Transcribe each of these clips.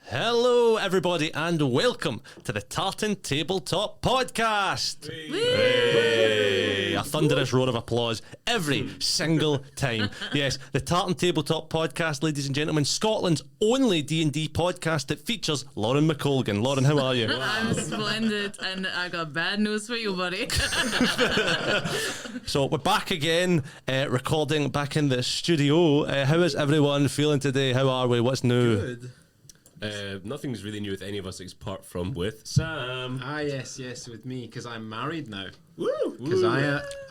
Hello, everybody, and welcome to the Tartan Tabletop Podcast. Hey. A thunderous roar of applause every single time. Yes, the Tartan Tabletop Podcast, ladies and gentlemen, Scotland's only D&D podcast that features Lauren McColgan. Lauren, how are you? I'm splendid, and I got bad news for you, buddy. So we're back again, recording back in the studio. How is everyone feeling today? How are we? What's new? Good. Nothing's really new with any of us apart from with Sam. Yes, with me, because I'm married now. Woo! Because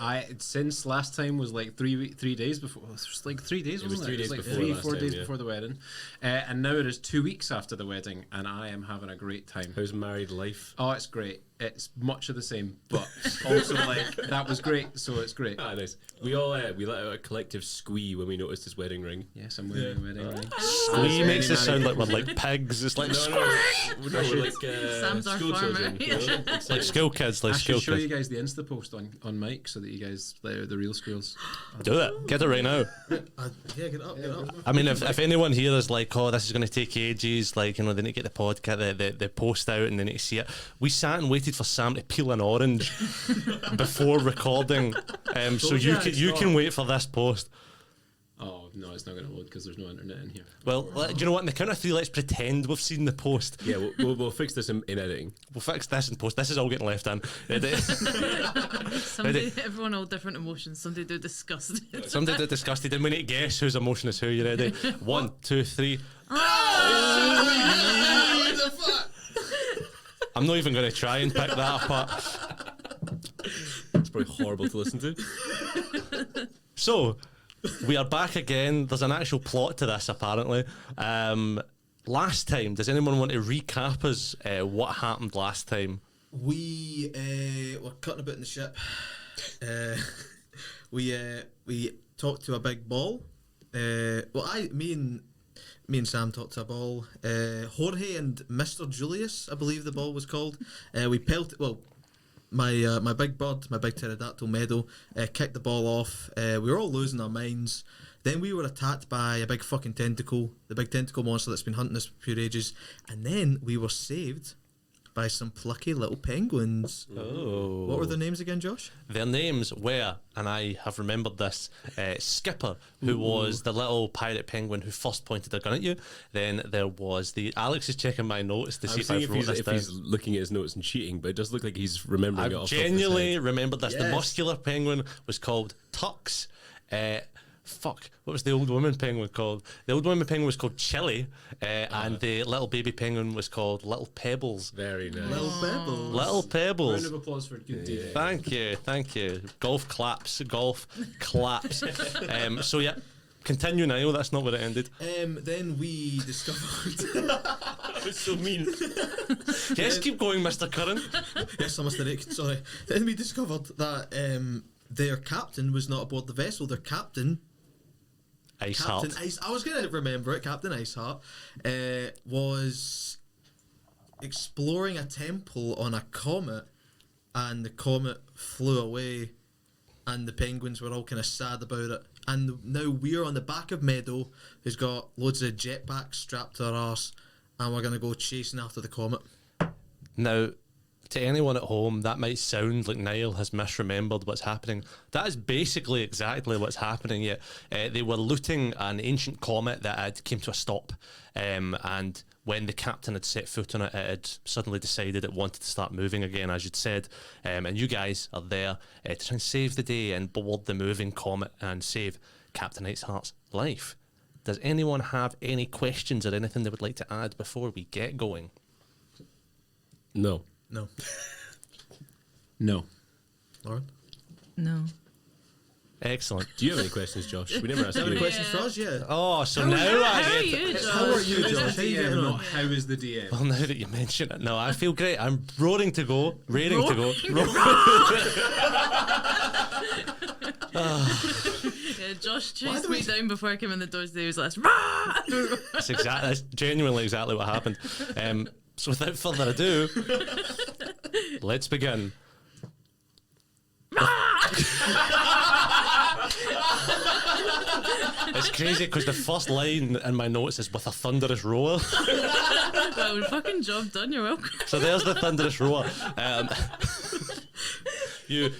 I since last time was like 3 days before. It was like 3 days, It was wasn't it? 3 days It was like before three, last 4 time, days yeah. before the wedding, and now it is 2 weeks after the wedding, and I am having a great time. How's married life? Oh, it's great. It's much of the same, but also like that was great, so it's great. Ah, nice. We all we let out a collective squee when we noticed his wedding ring. Yes, I'm wearing a wedding ring. Squee makes it sound like we're like pigs. It's like We're like Sam's our school farmer. children. You know? like school kids, like I school should show you kids. guys the Insta post on mic so that you guys they're the real squeals. Do it. Get it right now. Yeah, get up. I mean, if anyone here is like, oh, this is going to take ages, like, you know, they need to get the podcast, the post out, and they need to see it. We sat and waited for Sam to peel an orange before recording, so you can wait for this post. Oh no, it's not going to load because there's no internet in here. Well, do you know what? In the count of three, let's pretend we've seen the post. Yeah, we'll fix this in editing. We'll fix this in post. This is all getting left in. Everyone all different emotions. Somebody do disgusted. Somebody did disgusted, and we need to guess whose emotion is who. You ready? 1, 2, 3. I'm not even going to try and pick that apart. It's probably horrible to listen to. So, we are back again. There's an actual plot to this, apparently. Last time, does anyone want to recap us what happened last time? We were cutting about in the ship. We talked to a big ball. Me and Sam talked to a ball. Jorge and Mr. Julius, I believe the ball was called. We pelted. Well, my big bird, my big pterodactyl Meadow, kicked the ball off. We were all losing our minds. Then we were attacked by a big fucking tentacle, the big tentacle monster that's been hunting us for pure ages. And then we were saved by some plucky little penguins. Oh. What were their names again, Josh? Their names were, and I have remembered this, Skipper, who was the little pirate penguin who first pointed a gun at you. Then there was Alex is checking my notes to see if I've wrote this down. He's looking at his notes and cheating, but it does look like he's remembering it I've off the top of his genuinely head. remembered this. The Yes. muscular penguin was called Tux. What was the old woman penguin called? The old woman penguin was called Chili, and the little baby penguin was called Little Pebbles. Very nice. Little Pebbles. Little Pebbles. Round of applause for good deed. Thank you. Golf claps. So yeah, continue now. That's not where it ended. Then we discovered. That was so mean. Yes, keep going, Mr. Curran. Yes, I must have. Sorry. Then we discovered that their captain was not aboard the vessel. Their captain, Iceheart. I was going to remember it. Captain Iceheart was exploring a temple on a comet, and the comet flew away, and the penguins were all kind of sad about it. And now we're on the back of Meadow, who's got loads of jetpacks strapped to her arse, and we're going to go chasing after the comet. Now, to anyone at home, that might sound like Niall has misremembered what's happening. That is basically exactly what's happening. Yeah, they were looting an ancient comet that had came to a stop, and when the captain had set foot on it, it had suddenly decided it wanted to start moving again, as you'd said. And you guys are there to try and save the day and board the moving comet and save Captain Iceheart's life. Does anyone have any questions or anything they would like to add before we get going? No. No. No. Lauren? No. Excellent. Do you have any questions, Josh? We never asked Any you. questions for us? Yeah. Oh, so How now I are get you, Josh? How are you, Josh? How are you getting on? Not how is the DM? Well, now that you mention it, no, I feel great. I'm roaring to go, raring to go. Yeah, Josh chased me down before I came in the doors today. He was like, "Rah!" That's genuinely exactly what happened. So without further ado, let's begin. Ah! It's crazy because the first line in my notes is with a thunderous roar. Wow, fucking job done. You're welcome. So there's the thunderous roar. You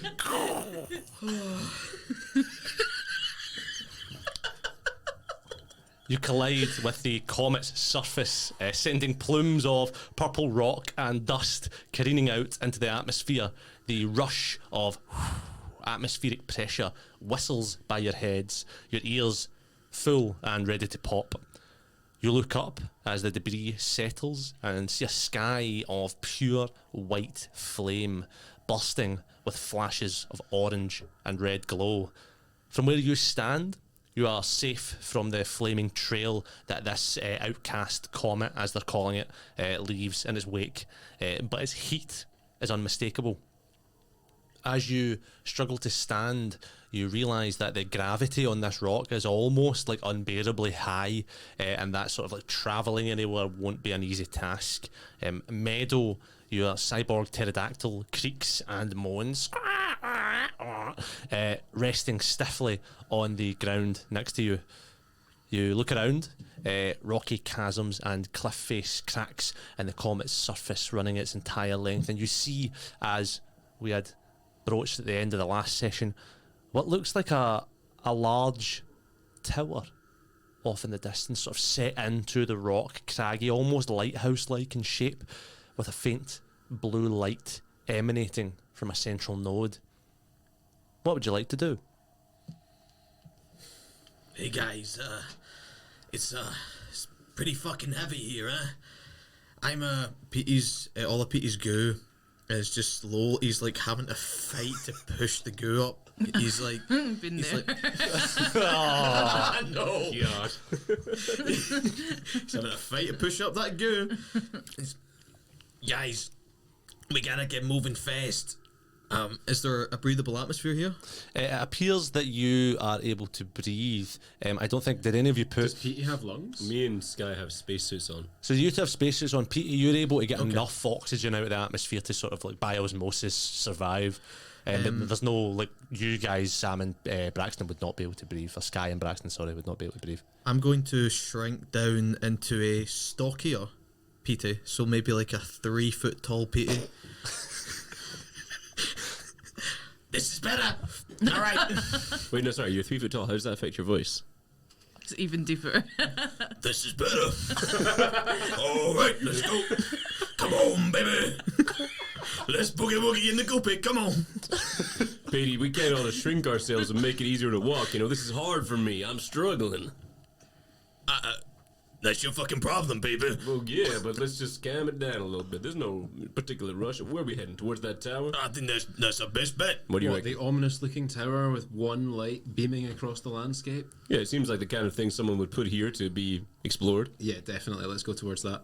You collide with the comet's surface, sending plumes of purple rock and dust careening out into the atmosphere. The rush of atmospheric pressure whistles by your heads, your ears full and ready to pop. You look up as the debris settles and see a sky of pure white flame bursting with flashes of orange and red glow. From where you stand, you are safe from the flaming trail that this outcast comet, as they're calling it, leaves in its wake. But its heat is unmistakable. As you struggle to stand, you realise that the gravity on this rock is almost like unbearably high, and that sort of like travelling anywhere won't be an easy task. Meadow, your cyborg pterodactyl, creaks and moans, resting stiffly on the ground next to you. You look around, rocky chasms and cliff face cracks in the comet's surface running its entire length, and you see, as we had broached at the end of the last session, what looks like a large tower off in the distance, sort of set into the rock, craggy, almost lighthouse-like in shape, with a faint blue light emanating from a central node. What would you like to do? Hey guys, it's pretty fucking heavy here, huh? I'm Petey's, all of Petey's goo is just slow. He's like having to fight to push the goo up. He's like, Been he's there. like, oh no, God. he's having to fight to push up that goo. Guys, we gotta get moving fast. Is there a breathable atmosphere here? It appears that you are able to breathe. I don't think, did any of you Does put... Petey have lungs? Me and Sky have spacesuits on. So you two have spacesuits on. Peter, you're able to get enough oxygen out of the atmosphere to sort of like by osmosis survive. But there's no, like, you guys, Sam and Braxton would not be able to breathe. Or Sky and Braxton, sorry, would not be able to breathe. I'm going to shrink down into a stockier Petey, so maybe like a 3 foot tall Petey. This is better. All right. Wait, no, sorry, you're 3 foot tall. How does that affect your voice? It's even deeper. This is better. All right, let's go. Come on, baby. Let's boogie woogie in the guppy. Come on. Beatty, we can't all shrink ourselves and make it easier to walk. You know, this is hard for me. I'm struggling. That's your fucking problem, baby. Well, yeah, but let's just calm it down a little bit. There's no particular rush. Where are we heading? Towards that tower? I think that's our best bet. What do you What, reckon? the ominous-looking tower with one light beaming across the landscape? Yeah, it seems like the kind of thing someone would put here to be explored. Yeah, definitely. Let's go towards that.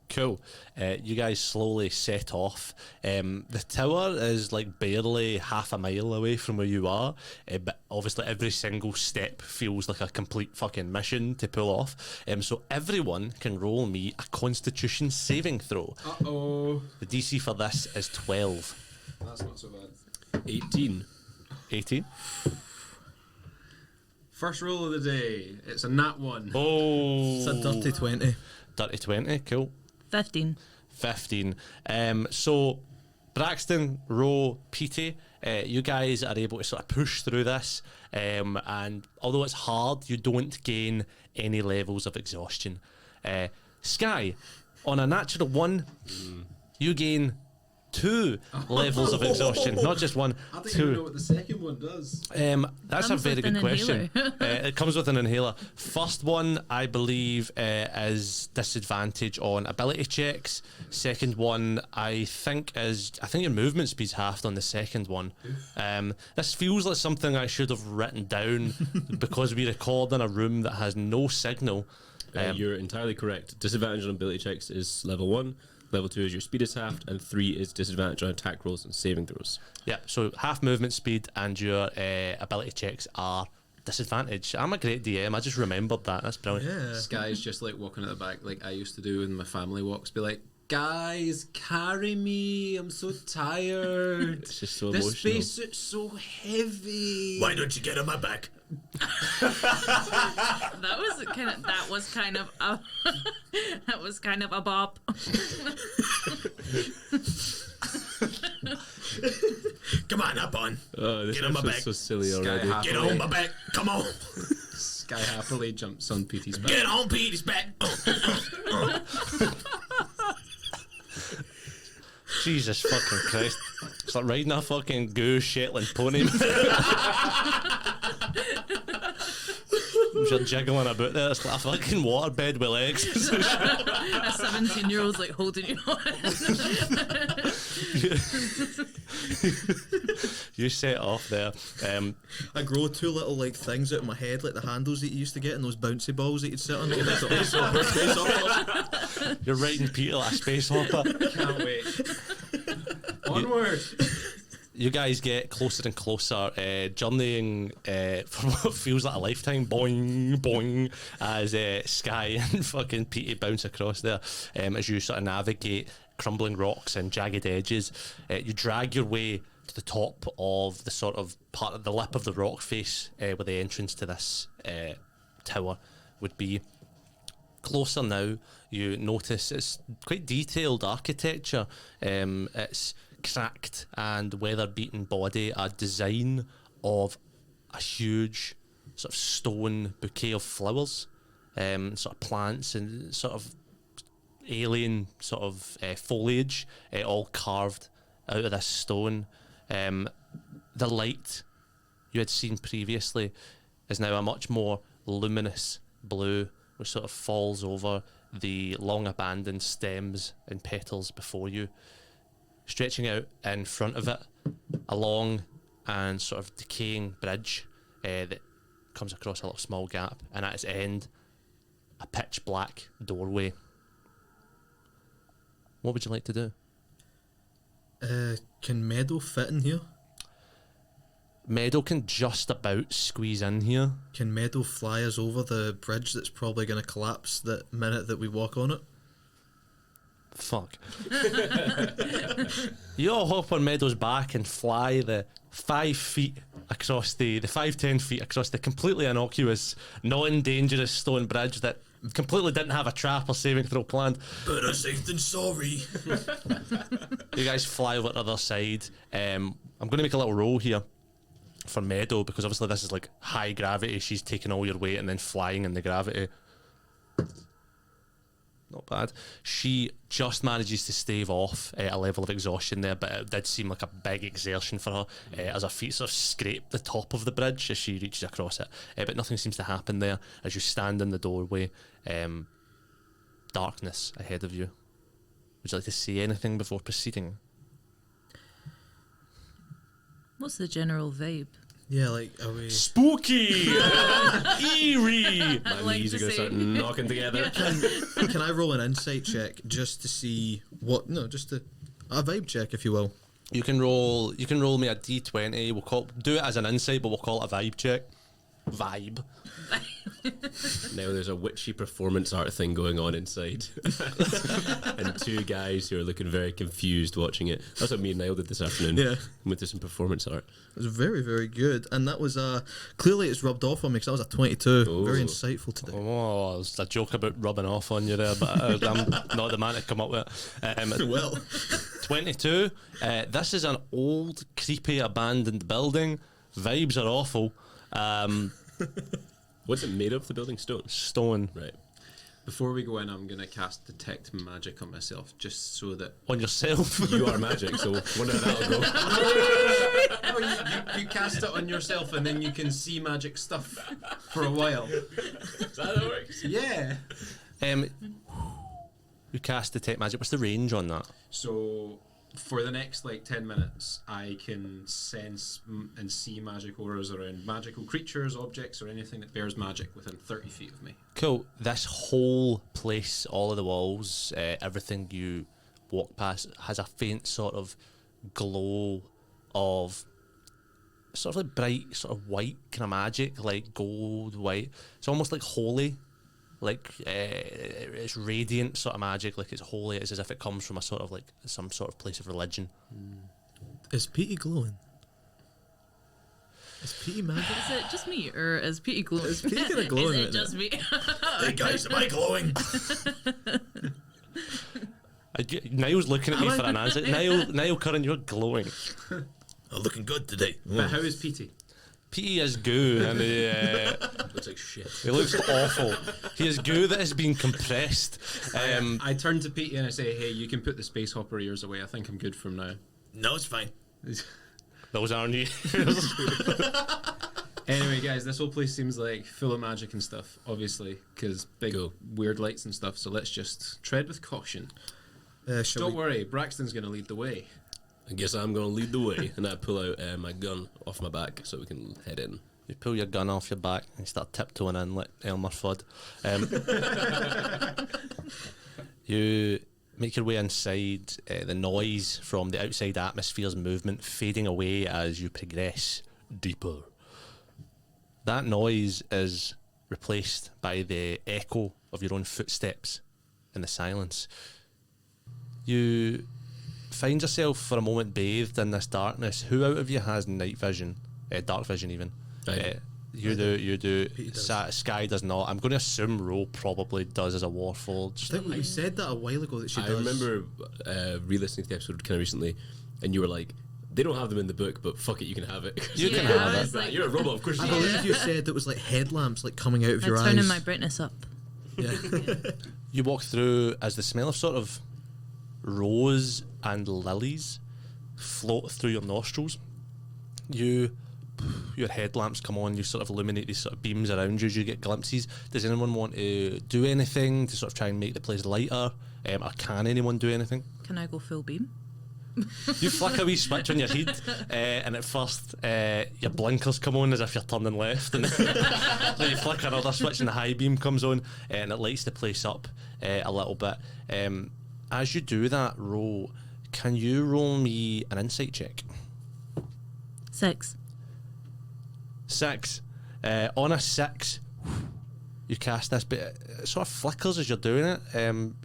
Cool. You guys slowly set off. The tower is like barely half a mile away from where you are, but obviously every single step feels like a complete fucking mission to pull off. So everyone can roll me a Constitution saving throw. Uh-oh. The DC for this is 12. That's not so bad. 18. 18. First roll of the day. It's a nat 1. Oh, It's a dirty 20. dirty 20. Cool. 15. 15. So Braxton, Ro, Petey, you guys are able to sort of push through this, and although it's hard, you don't gain any levels of exhaustion. Sky, on a natural 1, you gain 2 levels of exhaustion, not just 1, I don't 2. even know what the second one does. That's a Comes very with good an question. inhaler. It comes with an inhaler. First one, I believe, is disadvantage on ability checks. Second one, I think your movement speed's halved on the second one. This feels like something I should have written down because we record in a room that has no signal. You're entirely correct. Disadvantage on ability checks is level 1. Level 2 is your speed is halved, and 3 is disadvantage on attack rolls and saving throws. Yeah, so half movement speed and your ability checks are disadvantage. I'm a great DM. I just remembered that. That's brilliant. Yeah. Sky's just like walking at the back like I used to do when my family walks. Be like, guys, carry me. I'm so tired. It's just so This emotional. spacesuit's so heavy. Why don't you get on my back? That was kind of a that was kind of a bop. Come on, up on. This Get on my episode's back. so silly Sky already. happily, Get on my back. Come on. Sky happily jumps on Petey's back. Get on Petey's back. Jesus fucking Christ. It's like riding a fucking goose Shetland pony. You're jiggling about there. It's like a fucking waterbed with legs. A 17-year-old's like holding you on. You set off there. I grow two little like things out of my head, like the handles that you used to get and those bouncy balls that you'd sit on. Space hopper. You're riding Peter like a space hopper. Can't wait. Onward. You guys get closer and closer, journeying for what feels like a lifetime. Boing, boing, as Sky and fucking Petey bounce across there as you sort of navigate crumbling rocks and jagged edges. You drag your way to the top of the sort of part of the lip of the rock face where the entrance to this tower would be. Closer now, you notice it's quite detailed architecture. It's cracked and weather-beaten body, a design of a huge sort of stone bouquet of flowers, sort of plants and sort of alien sort of foliage, all carved out of this stone. The light you had seen previously is now a much more luminous blue, which sort of falls over the long abandoned stems and petals before you. Stretching out in front of it, a long and sort of decaying bridge that comes across a little small gap, and at its end, a pitch black doorway. What would you like to do? Can Meadow fit in here? Meadow can just about squeeze in here. Can Meadow fly us over the bridge that's probably going to collapse the minute that we walk on it? Fuck. You all hop on Meadow's back and fly the 5 feet across the 5-10 feet across the completely innocuous, non-dangerous stone bridge that completely didn't have a trap or saving throw planned. Better safe than sorry. You guys fly over to the other side. I'm going to make a little roll here for Meadow because obviously this is like high gravity. She's taking all your weight and then flying in the gravity. Not bad. She just manages to stave off a level of exhaustion there, but it did seem like a big exertion for her as her feet sort of scrape the top of the bridge as she reaches across it. But nothing seems to happen there as you stand in the doorway. Darkness ahead of you. Would you like to say anything before proceeding? What's the general vibe? Yeah, like, are we... Spooky! Eerie! My like knees to are going to say- start knocking together. Can I roll an insight check just to see what... No, just to... A vibe check, if you will. You can roll me a d20. We'll do it as an insight, but we'll call it a vibe check. Vibe. Now there's a witchy performance art thing going on inside. And two guys who are looking very confused watching it. That's what me and Niall did this afternoon. Yeah. We went to some performance art. It was very, very good. And that was... clearly it's rubbed off on me because that was a 22. Oh. Very insightful today. Oh, it's a joke about rubbing off on you there, but I'm not the man to come up with it. Well... 22. This is an old, creepy, abandoned building. Vibes are awful. What's it made of, the building? Stone? Stone. Right. Before we go in, I'm going to cast Detect Magic on myself, just so that... On yourself. You are magic, so wonder how that'll go. Oh, you cast it on yourself and then you can see magic stuff for a while. Is that how it works? Yeah. You cast Detect Magic. What's the range on that? So for the next like 10 minutes, I can sense and see magic auras around magical creatures, objects, or anything that bears magic within 30 feet of me. Cool. This whole place, all of the walls, everything you walk past has a faint sort of glow of sort of like bright, sort of white kind of magic, like gold, white. It's almost like holy. Like it's radiant sort of magic, like it's holy. It's as if it comes from a sort of like some sort of place of religion. Is Petey glowing? Is Petey magic? Is it just me, or is Petey glowing? Is Petey kinda glowing Is right it just me? Hey guys, am I glowing? Niall's looking at me for an answer. Niall Curran, you're glowing. I'm looking good today. But how is Petey? Petey is goo, and Looks like shit. he looks awful. He is goo that has been compressed. I turn to Petey and I say, hey, you can put the space hopper ears away. I think I'm good from now. No, it's fine. Those aren't you. Anyway, guys, this whole place seems like full of magic and stuff, obviously, because big Cool. weird lights and stuff. So let's just tread with caution. Shall Don't we? worry, Braxton's going to lead the way. I guess I'm going to lead the way, and I pull out my gun off my back so we can head in. You pull your gun off your back and start tiptoeing in like Elmer Fudd. You make your way inside, the noise from the outside atmosphere's movement fading away as you progress deeper. That noise is replaced by the echo of your own footsteps in the silence. You find yourself for a moment bathed in this darkness. Who out of you has night vision? Dark vision even? I do. You do. Pete does. Sky does not. I'm going to assume Ro probably does as a I Warforged. think we said that a while ago that she I does. remember re-listening to the episode kind of recently, and you were like, they don't have them in the book, but fuck it, you can have it. You can Yeah, have I it. was like- You're a robot, of course I you believe you said it was like headlamps like coming out of your I'm eyes. turning my brightness up. Yeah. You walk through as the smell of sort of rose and lilies float through your nostrils. Your headlamps come on, you sort of illuminate these sort of beams around you as you get glimpses. Does anyone want to do anything to sort of try and make the place lighter? Or can anyone do anything? Can I go full beam? You flick a wee switch on your head, and at first your blinkers come on as if you're turning left, and then you flick another switch and the high beam comes on, and it lights the place up a little bit. As you do that, can you roll me an insight check? 6. 6. On a 6, you cast this, but it sort of flickers as you're doing it.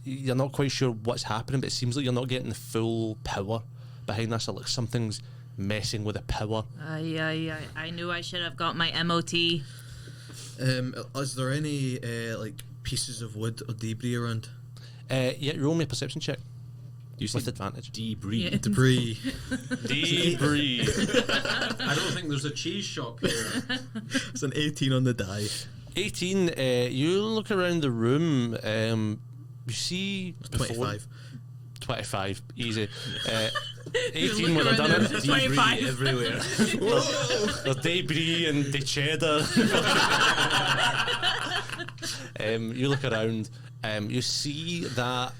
You're not quite sure what's happening, but it seems like you're not getting the full power behind this, or like something's messing with the power. I knew I should have got my MOT. Is there any like pieces of wood or debris around? Yeah, roll me a perception check You with advantage. debris. Yeah. Debris. Debris. I don't think there's a cheese shop here. It's an 18 on the die. 18. You look around the room. You see before- 25. 25, easy. 18 would have done it. It's 25. everywhere. There's debris and the cheddar. You look around. You see that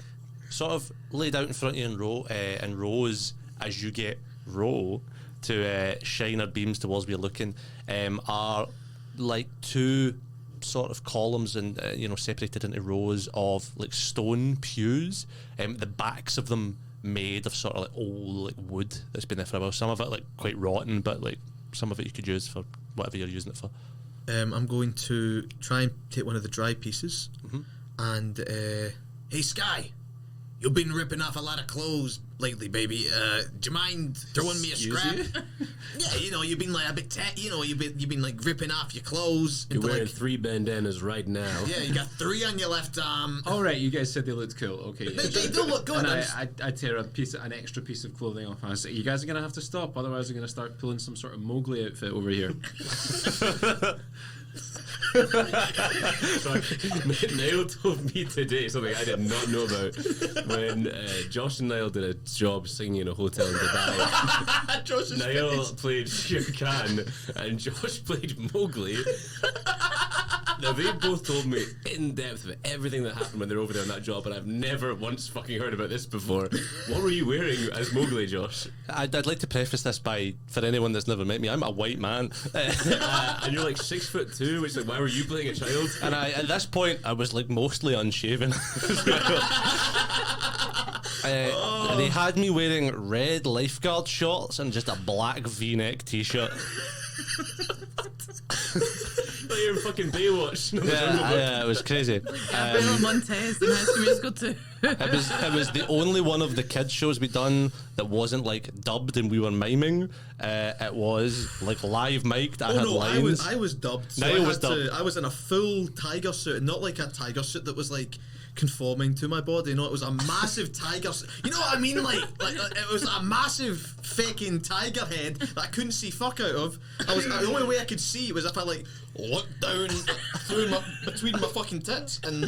sort of laid out in front of you in rows as you get Ro to shine her beams towards where you're looking, are like two sort of columns and separated into rows of like stone pews. The backs of them made of sort of like old like wood that's been there for a while. Some of it like quite rotten, but like some of it you could use for whatever you're using it for. I'm going to try and take one of the dry pieces and hey Sky, you've been ripping off a lot of clothes lately, baby. Do you mind throwing me a Excuse scrap? you? Yeah, you've been like a bit you've been like ripping off your clothes. You're into, wearing like, 3 bandanas right now. yeah, you got 3 on your left arm. All right, you guys said they looked cool. Okay. They do look good. And I'm just- I tear an extra piece of clothing off. And I say, you guys are going to have to stop, otherwise we're going to start pulling some sort of Mowgli outfit over here. Sorry. Niall told me today something I did not know about. When Josh and Niall did a job singing in a hotel in Dubai, Josh's Niall face. played Shere Khan and Josh played Mowgli. Now they both told me in depth of everything that happened when they were over there on that job, and I've never once fucking heard about this before. What were you wearing as Mowgli, Josh? I'd like to preface this by, for anyone that's never met me, I'm a white man. And you're like 6'2", which is like, why were you playing a child? And at this point, I was like mostly unshaven. They had me wearing red lifeguard shorts and just a black V-neck t-shirt. Like, there in fucking Baywatch. Yeah, it was crazy. Gabriela Montez in High School Musical 2. It was the only one of the kids shows we done that wasn't like dubbed and we were miming. It was like live mic'd. I had lines. I was dubbed. So Niall was dubbed. I was in a full tiger suit, not like a tiger suit that was like conforming to my body. No, it was a massive tiger suit. You know what I mean? Like it was a massive fucking tiger head that I couldn't see fuck out of. The only way I could see was if I like looked down between my fucking tits and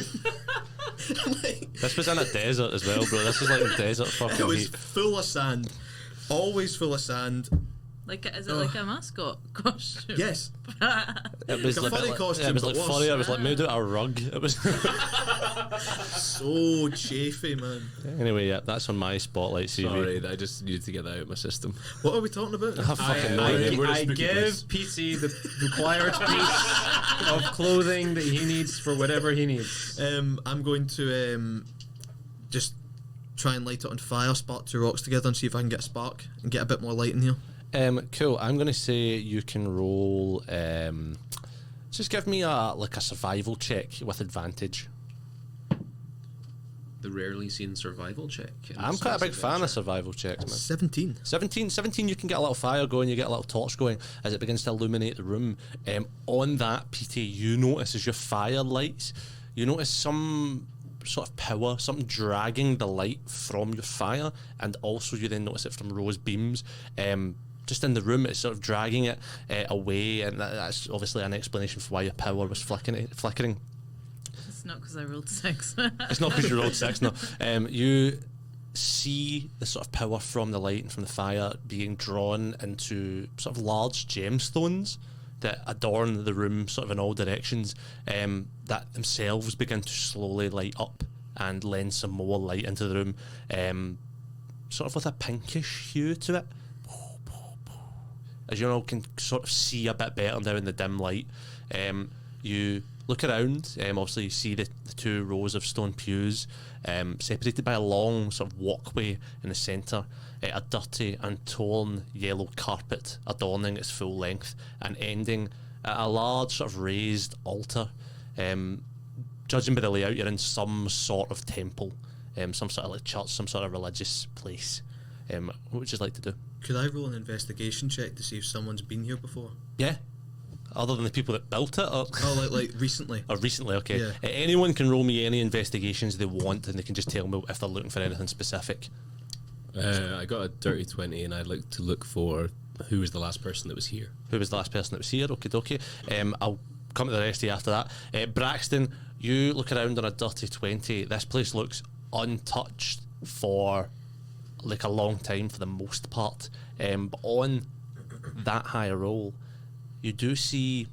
like, This was in a desert as well, bro. This was like a desert fucking it was heat. full of sand. Always full of sand. Is it like a mascot costume? Yes. It was Like a like, funny costume, it was but like worse. funny. It was like made out of a rug. It was. So chafy, man. Anyway, yeah, that's on my spotlight CV. Sorry, I just needed to get that out of my system. What are we talking about? I fucking know it. We're I just spooky give place. PC the required piece of clothing that he needs for whatever he needs. I'm going to just try and light it on fire, spark two rocks together, and see if I can get a spark and get a bit more light in here. Cool. I'm gonna say you can roll. Just give me a survival check with advantage. The rarely seen survival check. I'm quite a big fan of survival checks, man. 17. 17, you can get a little fire going, you get a little torch going as it begins to illuminate the room. On that, PT, you notice as your fire lights, you notice some sort of power, something dragging the light from your fire, and also you then notice it from Rose beams. Just in the room, it's sort of dragging it away, and that's obviously an explanation for why your power was flickering. It's not because I rolled 6. It's not because you rolled 6, no. You see the sort of power from the light and from the fire being drawn into sort of large gemstones that adorn the room sort of in all directions, that themselves begin to slowly light up and lend some more light into the room, sort of with a pinkish hue to it. As you all can sort of see a bit better now in the dim light. You look around, obviously you see the two rows of stone pews, separated by a long sort of walkway in the centre, a dirty and torn yellow carpet adorning its full length and ending at a large sort of raised altar. Judging by the layout, you're in some sort of temple, some sort of like church, some sort of religious place. What would you like to do? Could I roll an investigation check to see if someone's been here before? Yeah. Other than the people that built it? Or Oh, like recently. or recently, okay. Yeah. Anyone can roll me any investigations they want, and they can just tell me if they're looking for anything specific. I got a dirty 20, and I'd like to look for who was the last person that was here. Who was the last person that was here? Okie dokie. I'll come to the rest of you after that. Braxton, you look around on a dirty 20. This place looks untouched for like a long time for the most part. But on that high roll, you do see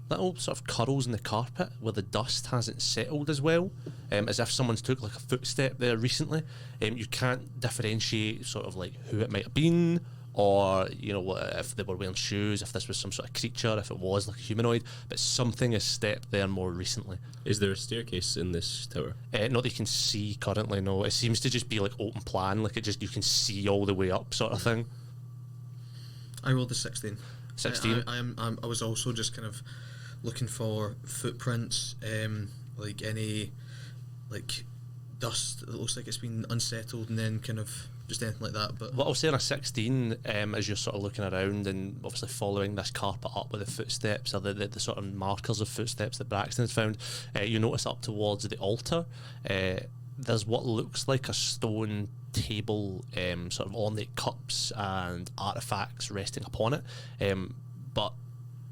little sort of curls in the carpet where the dust hasn't settled as well, as if someone's took like a footstep there recently. You can't differentiate sort of like who it might have been, or you know if they were wearing shoes, if this was some sort of creature, if it was like a humanoid, but something has stepped there more recently. Is there a staircase in this tower? Not that you can see currently, no. It seems to just be like open plan, like it just you can see all the way up sort of thing. I rolled a 16. 16. I was also just kind of looking for footprints, like any like dust that looks like it's been unsettled, and then kind of just anything like that. But What I'll say on a 16, as you're sort of looking around and obviously following this carpet up with the footsteps or the sort of markers of footsteps that Braxton has found, you notice up towards the altar, there's what looks like a stone table, sort of ornate cups and artifacts resting upon it. But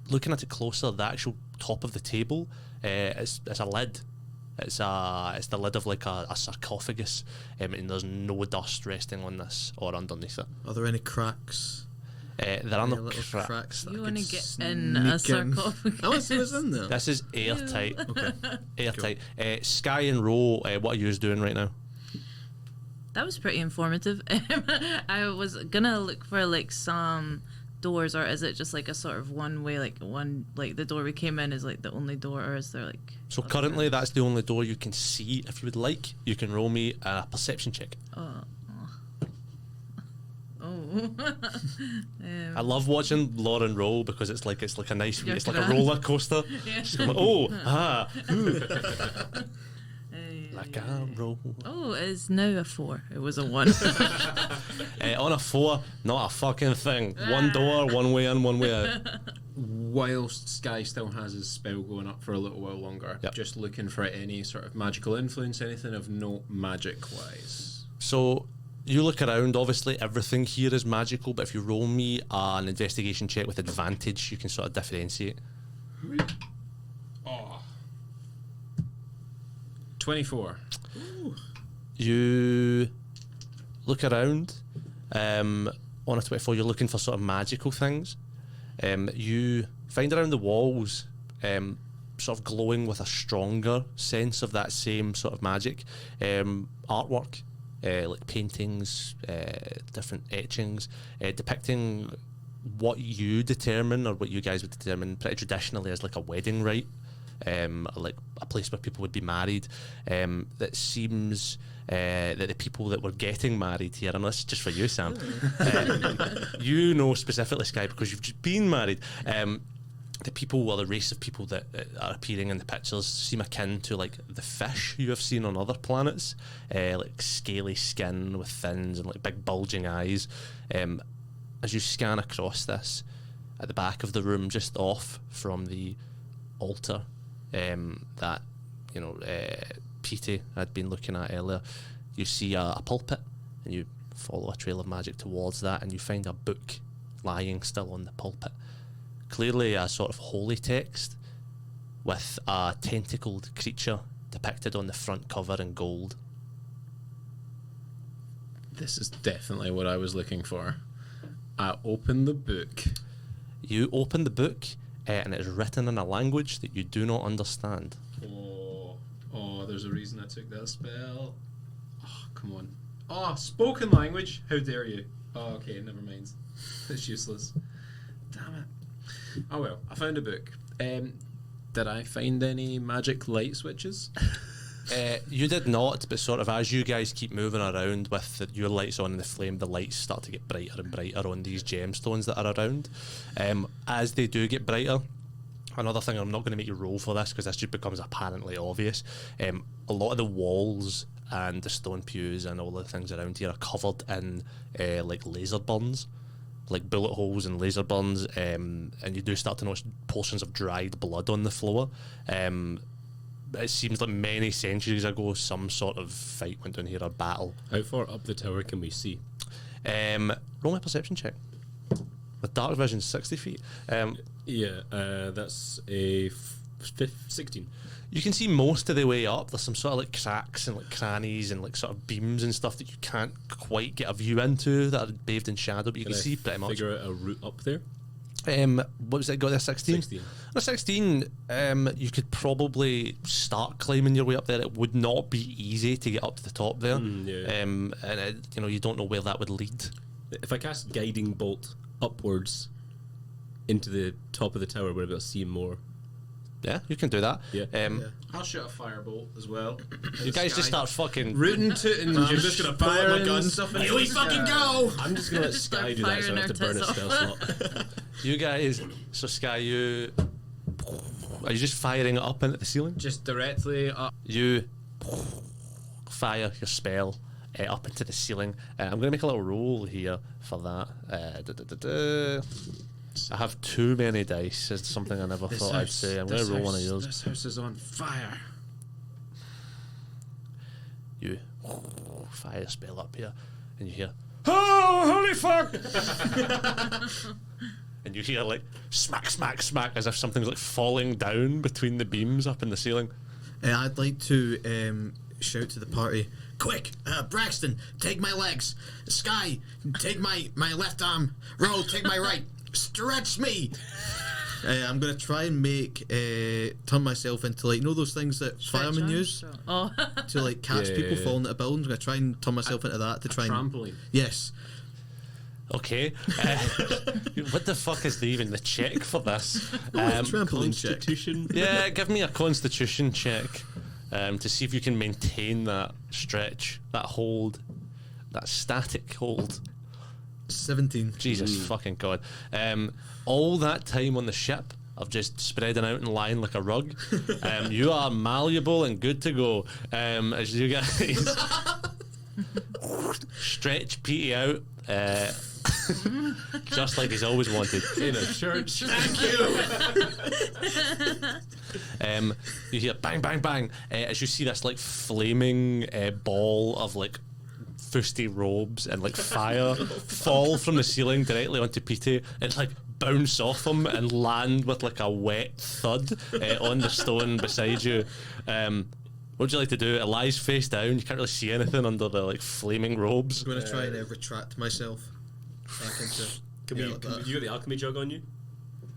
looking at it closer, the actual top of the table is a lid. It's the lid of like a sarcophagus, and there's no dust resting on this or underneath it. are there any cracks? There are Any no little cracks. that You I want to could get in a sneak in? sarcophagus? I want to see what's in there. This is airtight. Okay. Airtight. Sky and Ro, what are you doing right now? That was pretty informative. I was gonna look for like some doors, or is it just like a sort of one way, like the door we came in is like the only door, or is there like So currently that's the only door you can see. If you would like, you can roll me a perception check. oh I love watching Lauren roll because it's like a nice, You're it's like a grand. roller coaster. Yeah. She's going, oh, like a roll. Oh, it's now a 4. It was a 1. On a 4, not a fucking thing. One door, one way in, one way out. Whilst Sky still has his spell going up for a little while longer, Yep. just looking for any sort of magical influence, anything of note magic-wise. So you look around, obviously everything here is magical, but if you roll me an investigation check with advantage, you can sort of differentiate. Oh. 24. You look around, on a 24, you're looking for sort of magical things. You find around the walls, sort of glowing with a stronger sense of that same sort of magic. Artwork, like paintings, different etchings, depicting what you determine, or what you guys would determine pretty traditionally as like a wedding rite. Like a place where people would be married. That seems that the people that were getting married here, and this is just for you, Sam, you know specifically, Sky, because you've just been married. The people, or the race of people that are appearing in the pictures, seem akin to like the fish you have seen on other planets, like scaly skin with fins and like big bulging eyes. As you scan across this, at the back of the room, just off from the altar that Petey had been looking at earlier, you see a pulpit, and you follow a trail of magic towards that, and you find a book lying still on the pulpit. Clearly a sort of holy text with a tentacled creature depicted on the front cover in gold. This is definitely what I was looking for. I open the book. You open the book, and it is written in a language that you do not understand. Oh, there's a reason I took that spell. Oh, come on. Oh, spoken language? How dare you? Oh, okay, never mind. It's useless. Damn it. Oh well, I found a book. Did I find any magic light switches? You did not, but sort of as you guys keep moving around with your lights on in the flame, the lights start to get brighter and brighter on these gemstones that are around. As they do get brighter, another thing, I'm not going to make you roll for this because this just becomes apparently obvious. A lot of the walls and the stone pews and all the things around here are covered in like laser burns, like bullet holes and laser burns, and you do start to notice portions of dried blood on the floor. It seems like many centuries ago some sort of fight went down here, or battle. How far up the tower can we see? Roll my perception check. With dark vision, 60 feet. That's a 16. You can see most of the way up. There's some sort of like cracks and like crannies and like sort of beams and stuff that you can't quite get a view into, that are bathed in shadow, but you can see pretty much. Figure out a route up there? What was it, got there, 16? 16. On a 16, you could probably start climbing your way up there. It would not be easy to get up to the top there. And you don't know where that would lead. If I cast Guiding Bolt upwards into the top of the tower, would I be able to see more? Yeah, you can do that. Yeah. I'll shoot a firebolt as well. You guys just start fucking rooting to and I'm just gonna pull out my gun. stuff. Here we fucking go! I'm just going to let Just Sky start do that so I firing have to burn a our spell tits slot. You guys, so Sky, are you just firing it up into the ceiling? Just directly up. You fire your spell up into the ceiling. I'm going to make a little roll here for that. I have too many dice. It's something I never thought I'd say. I'm going to roll one of yours. This house is on fire. You fire a spell up here, and you hear, "Oh, holy fuck!" And you hear like smack, smack, smack, as if something's like falling down between the beams up in the ceiling. I'd like to shout to the party, quick, Braxton, take my legs. Sky, take my left arm. Ro, take my right. Stretch me. I'm going to try and turn myself into, like, those things that firemen use Oh. to like catch people yeah. falling out of buildings. I'm going to try and turn myself into that to try and Trampoline. yes. Okay. What the fuck is even the check for this? Trampoline check. Constitution. Yeah, give me a constitution check to see if you can maintain that stretch, that hold, that static hold. 17. Jesus fucking God. All that time on the ship of just spreading out and lying like a rug, you are malleable and good to go. As you guys stretch Petey out, just like he's always wanted. In a church. Thank you. You hear bang, bang, bang, as you see this like flaming ball of like fusty robes and like fire fall from the ceiling directly onto Petey and like bounce off him and land with like a wet thud on the stone beside you. What would you like to do? It lies face down. You can't really see anything under the like flaming robes. I'm going to try and retract myself back into... You got the alchemy jug on you?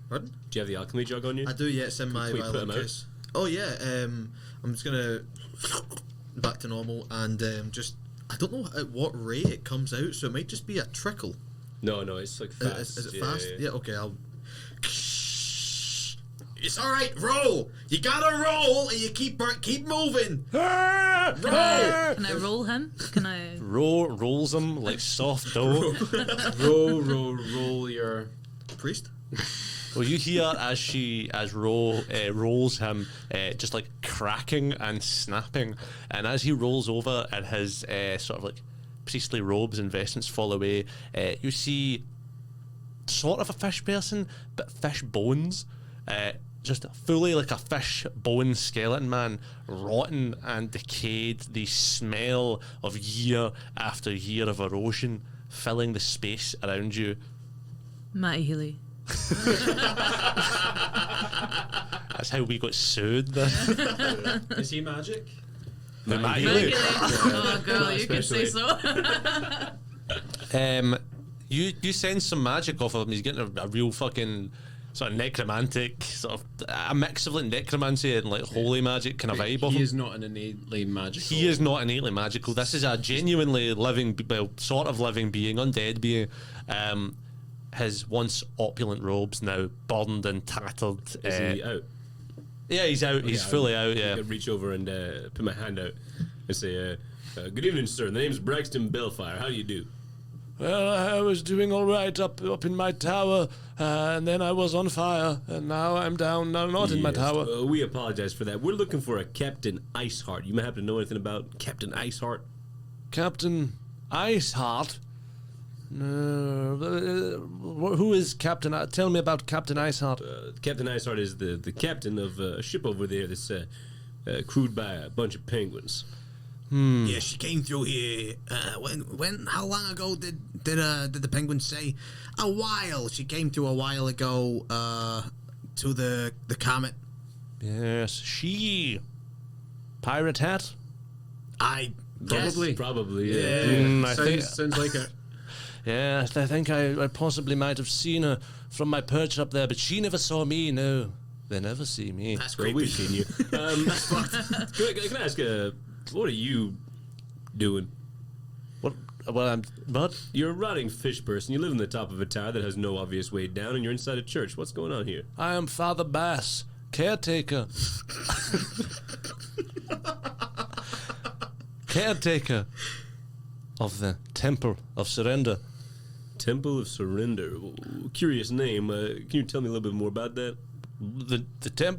Pardon? Do you have the alchemy jug on you? I do, yeah, it's in my Can we put violin them out? case. Oh, yeah, I'm just going to... back to normal and just... I don't know at what rate it comes out, so it might just be a trickle. No, it's like fast. Is it fast? Yeah, okay, I'll... It's alright, roll! You gotta roll and you keep moving! Roll! Can I roll him? Can I? Rolls him like soft dough. Roll your... Priest? Well, you hear as rolls him, just like cracking and snapping, and as he rolls over and his sort of like priestly robes and vestments fall away, you see sort of a fish person, but fish bones, just fully like a fish bone skeleton man, rotten and decayed. The smell of year after year of erosion filling the space around you. Matty Healy. That's how we got sued then. Is he magic? Matty Matty Healy. Healy. Oh, girl, you could say especially. so. You sense some magic off of him. He's getting a real fucking sort of necromantic, sort of a mix of like necromancy and like holy magic kind of vibe off He him. is not an innately magical. He is not innately magical. This is a genuinely living, well, sort of living being, undead being. His once opulent robes now burned and tattered. Is he out? Yeah, he's out. He's fully out. Yeah. I could reach over and put my hand out and say, "Good evening, sir. The name's Braxton Bellfire. How do you do?" Well, I was doing all right up in my tower, and then I was on fire, and now I'm down, now not in my Yes, tower. we apologize for that. We're looking for a Captain Iceheart. You may happen to know anything about Captain Iceheart? Captain Iceheart? No. Who is Captain? Tell me about Captain Iceheart. Captain Iceheart is the captain of a ship over there that's crewed by a bunch of penguins. Yeah, she came through here. How long ago did the penguins say? A while. She came through a while ago. To the comet. Yes, she. Pirate hat. I guess. Probably. Yeah. I think. Sounds like it. Yes, I think I possibly might have seen her from my perch up there, but she never saw me. No, they never see me. That's Well, creepy. we've seen you. Can I ask, what are you doing? What? Well, I'm. What? You're a rotting fish person. You live in the top of a tower that has no obvious way down, and you're inside a church. What's going on here? I am Father Bass, caretaker. Caretaker of the Temple of Surrender. Temple of Surrender. Curious name. Can you tell me a little bit more about that? The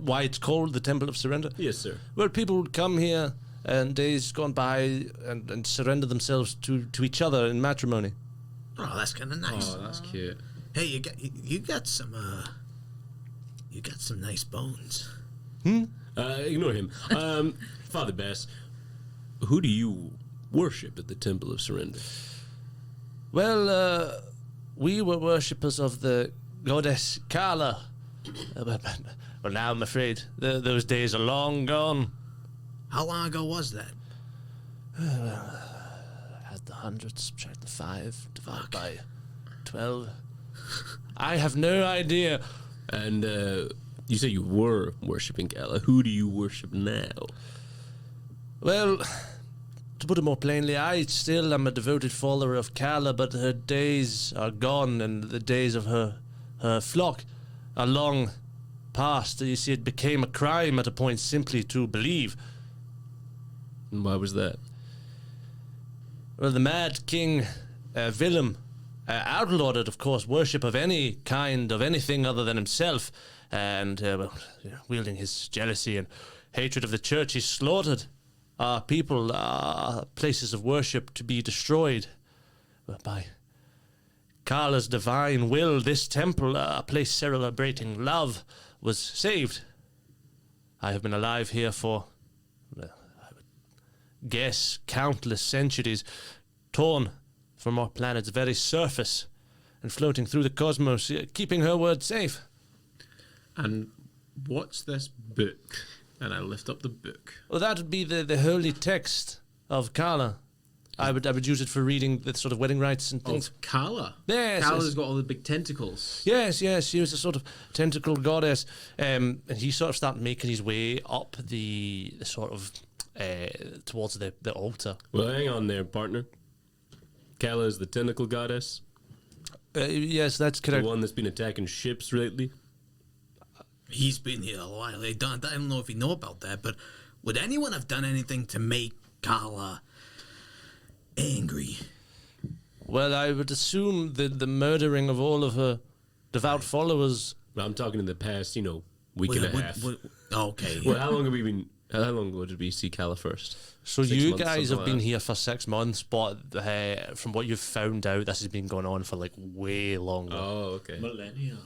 why it's called the Temple of Surrender? Yes, sir. Well, people would come here and days gone by and surrender themselves to each other in matrimony. Oh, that's kind of nice. Oh, that's cute. Hey, you got some nice bones. Ignore him. Father Bass, who do you worship at the Temple of Surrender? Well, we were worshippers of the goddess Carla. Well, now I'm afraid those days are long gone. How long ago was that? Add the 100, subtract the 5, divide by 12. I have no idea. And you say you were worshipping Carla. Who do you worship now? Well, to put it more plainly, I still am a devoted follower of Carla, but her days are gone, and the days of her flock are long past. You see, it became a crime at a point simply to believe. And why was that? Well, the mad king, Willem, outlawed, of course, worship of any kind of anything other than himself, and wielding his jealousy and hatred of the church, he slaughtered our people, places of worship to be destroyed. By Carla's divine will, this temple, a place celebrating love, was saved. I have been alive here for, I would guess, countless centuries, torn from our planet's very surface and floating through the cosmos, keeping her word safe. And what's this book? And I lift up the book. Well, that would be the holy text of Carla. I would use it for reading the sort of wedding rites and things. Of Kala? Yes, Kala's yes. got all the big tentacles. Yes, she was a sort of tentacle goddess, and he sort of started making his way up the sort of towards the altar. Well, hang on there, partner. Kala is the tentacle goddess, Yes, that's the correct. one that's been attacking ships lately. He's been here a while. I don't know if you know about that, but would anyone have done anything to make Kala angry? Well, I would assume that the murdering of all of her devout followers. I'm talking in the past, week and a half. Okay. Well, how long have we been? How long ago did we see Kala first? So 6 you months, guys something have been like here for 6 months, but from what you've found out, this has been going on for like way longer. Oh, okay. Millennia.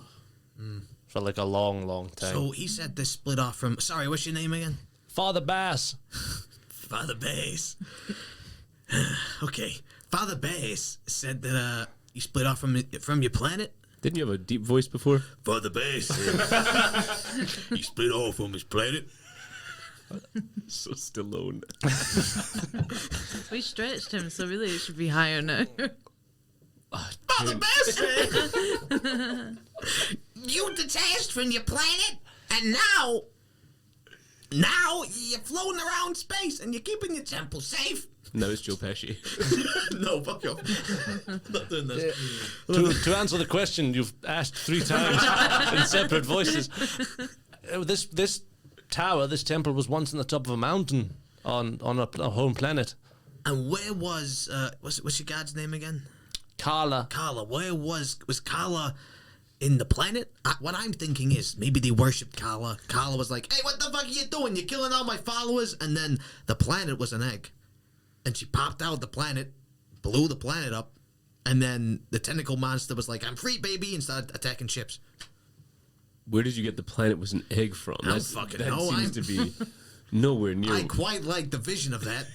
For like a long, long time. So he said this split off from. Sorry, what's your name again? Father Bass. Father Bass. Okay. Father Bass said that you split off from your planet. Didn't you have a deep voice before? Father Bass. He split off from his planet. So Stallone. We stretched him, so really it should be higher now. Father Bass said you detached from your planet, and now you're floating around space, and you're keeping your temple safe. No, it's Joe Pesci. No, fuck off. Not doing this. To answer the question you've asked 3 times in separate voices, this tower, this temple, was once on the top of a mountain on a home planet. And where was what's your god's name again? Carla. Kala. Where was Kala in the planet? What I'm thinking is maybe they worshipped Kala. Kala was like, "Hey, what the fuck are you doing? You're killing all my followers." And then the planet was an egg, and she popped out the planet, blew the planet up, and then the tentacle monster was like, "I'm free, baby," and started attacking ships. Where did you get the planet was an egg from? I don't fucking that know. seems to be nowhere near. I quite like the vision of that.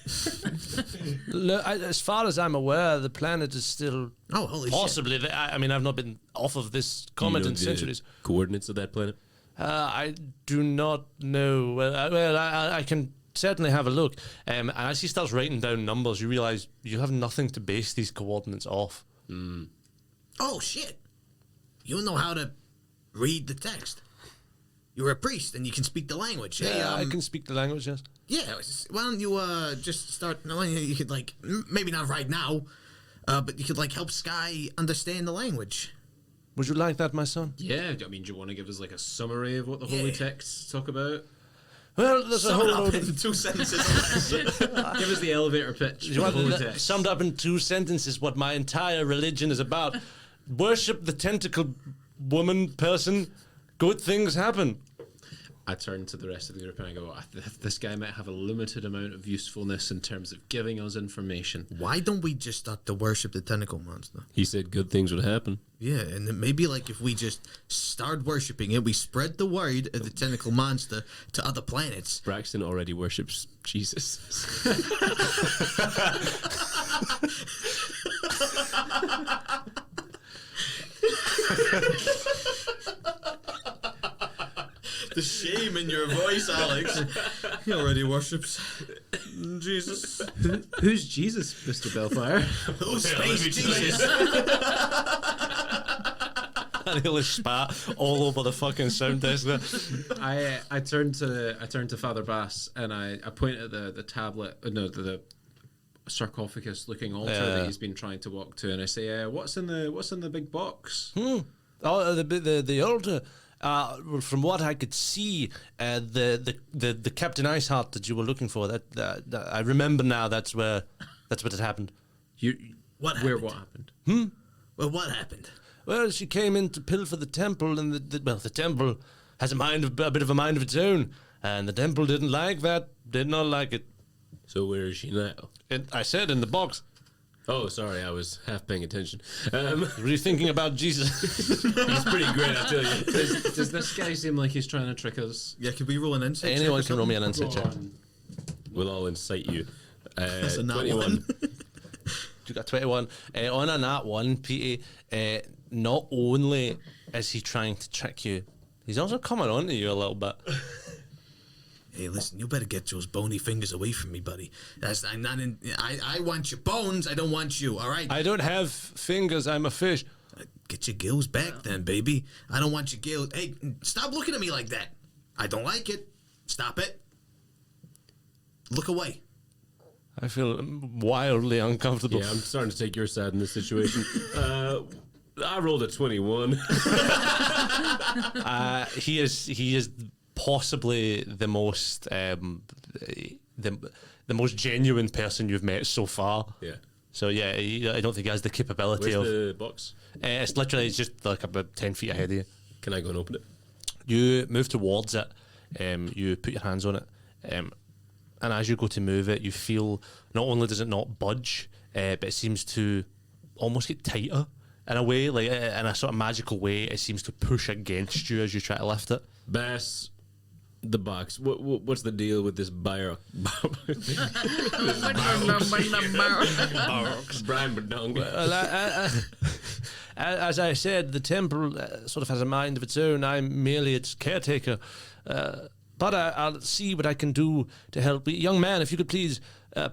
As far as I'm aware, the planet is still Oh, holy possibly. I mean, I've not been off of this Do you comet know in the centuries. coordinates of that planet? I do not know. I can certainly have a look. And as he starts writing down numbers, you realize you have nothing to base these coordinates off. shit. Oh shit! You know how to read the text. You're a priest and you can speak the language. Hey, Yeah, I can speak the language, yes. Yeah, why don't you just start? No, you could like maybe not right now, but you could like help Sky understand the language. Would you like that, my son? Yeah, I mean, do you want to give us like a summary of what the holy Yeah. texts talk about? Well, there's a Sum whole it up load in of... 2 sentences. Give us the elevator pitch. You for want the holy that texts. summed up in 2 sentences what my entire religion is about. Worship the tentacle woman person, good things happen. I turn to the rest of the group and I go, this guy might have a limited amount of usefulness in terms of giving us information. Why don't we just start to worship the tentacle monster? He said good things would happen. Yeah, and then maybe like if we just start worshiping it, we spread the word of the tentacle monster to other planets. Braxton already worships Jesus. The shame in your voice, Alex. He already worships Jesus. Who's Jesus, Mr. Bellfire? Oh, space Jesus. And he'll spat all over the fucking sound desk there. I turn to Father Bass and I point at the tablet, the sarcophagus looking altar Yeah. that he's been trying to walk to, and I say, what's in the big box? Oh, the altar. Well, from what I could see, the Captain Iceheart that you were looking for, that I remember now. That's what had happened. You What where happened? what happened? Well, what happened? Well, she came in to pilfer the temple, and the temple has a bit of a mind of its own, and the temple didn't like that. Did not like it. So where is she now? I said in the box. Oh, sorry, I was half paying attention. Were you thinking about Jesus? He's pretty great, I tell you. Does this guy seem like he's trying to trick us? Yeah, could we roll an insight? Anyone check or can roll me something? an insight check. We'll all incite you. That's a nat 21. one. You got 21. On a nat 1, Petey, not only is he trying to trick you, he's also coming on to you a little bit. Hey, listen, you better get those bony fingers away from me, buddy. I'm not in. I want your bones. I don't want you. All right. I don't have fingers. I'm a fish. Get your gills back, then, baby. I don't want your gills. Hey, stop looking at me like that. I don't like it. Stop it. Look away. I feel wildly uncomfortable. Yeah, I'm starting to take your side in this situation. I rolled a 21. He is possibly the most the most genuine person you've met so far. Yeah. So yeah, I don't think he has the capability Where's of. the box? It's literally just like about 10 feet ahead of you. Can I go and open it? You move towards it. You put your hands on it, and as you go to move it, you feel not only does it not budge, but it seems to almost get tighter in a way, like in a sort of magical way. It seems to push against you as you try to lift it. Bass, the box. What's the deal with this Brian Badong? Well, as I said, the temple sort of has a mind of its own. I'm merely its caretaker. But I'll see what I can do to help. Young man, if you could please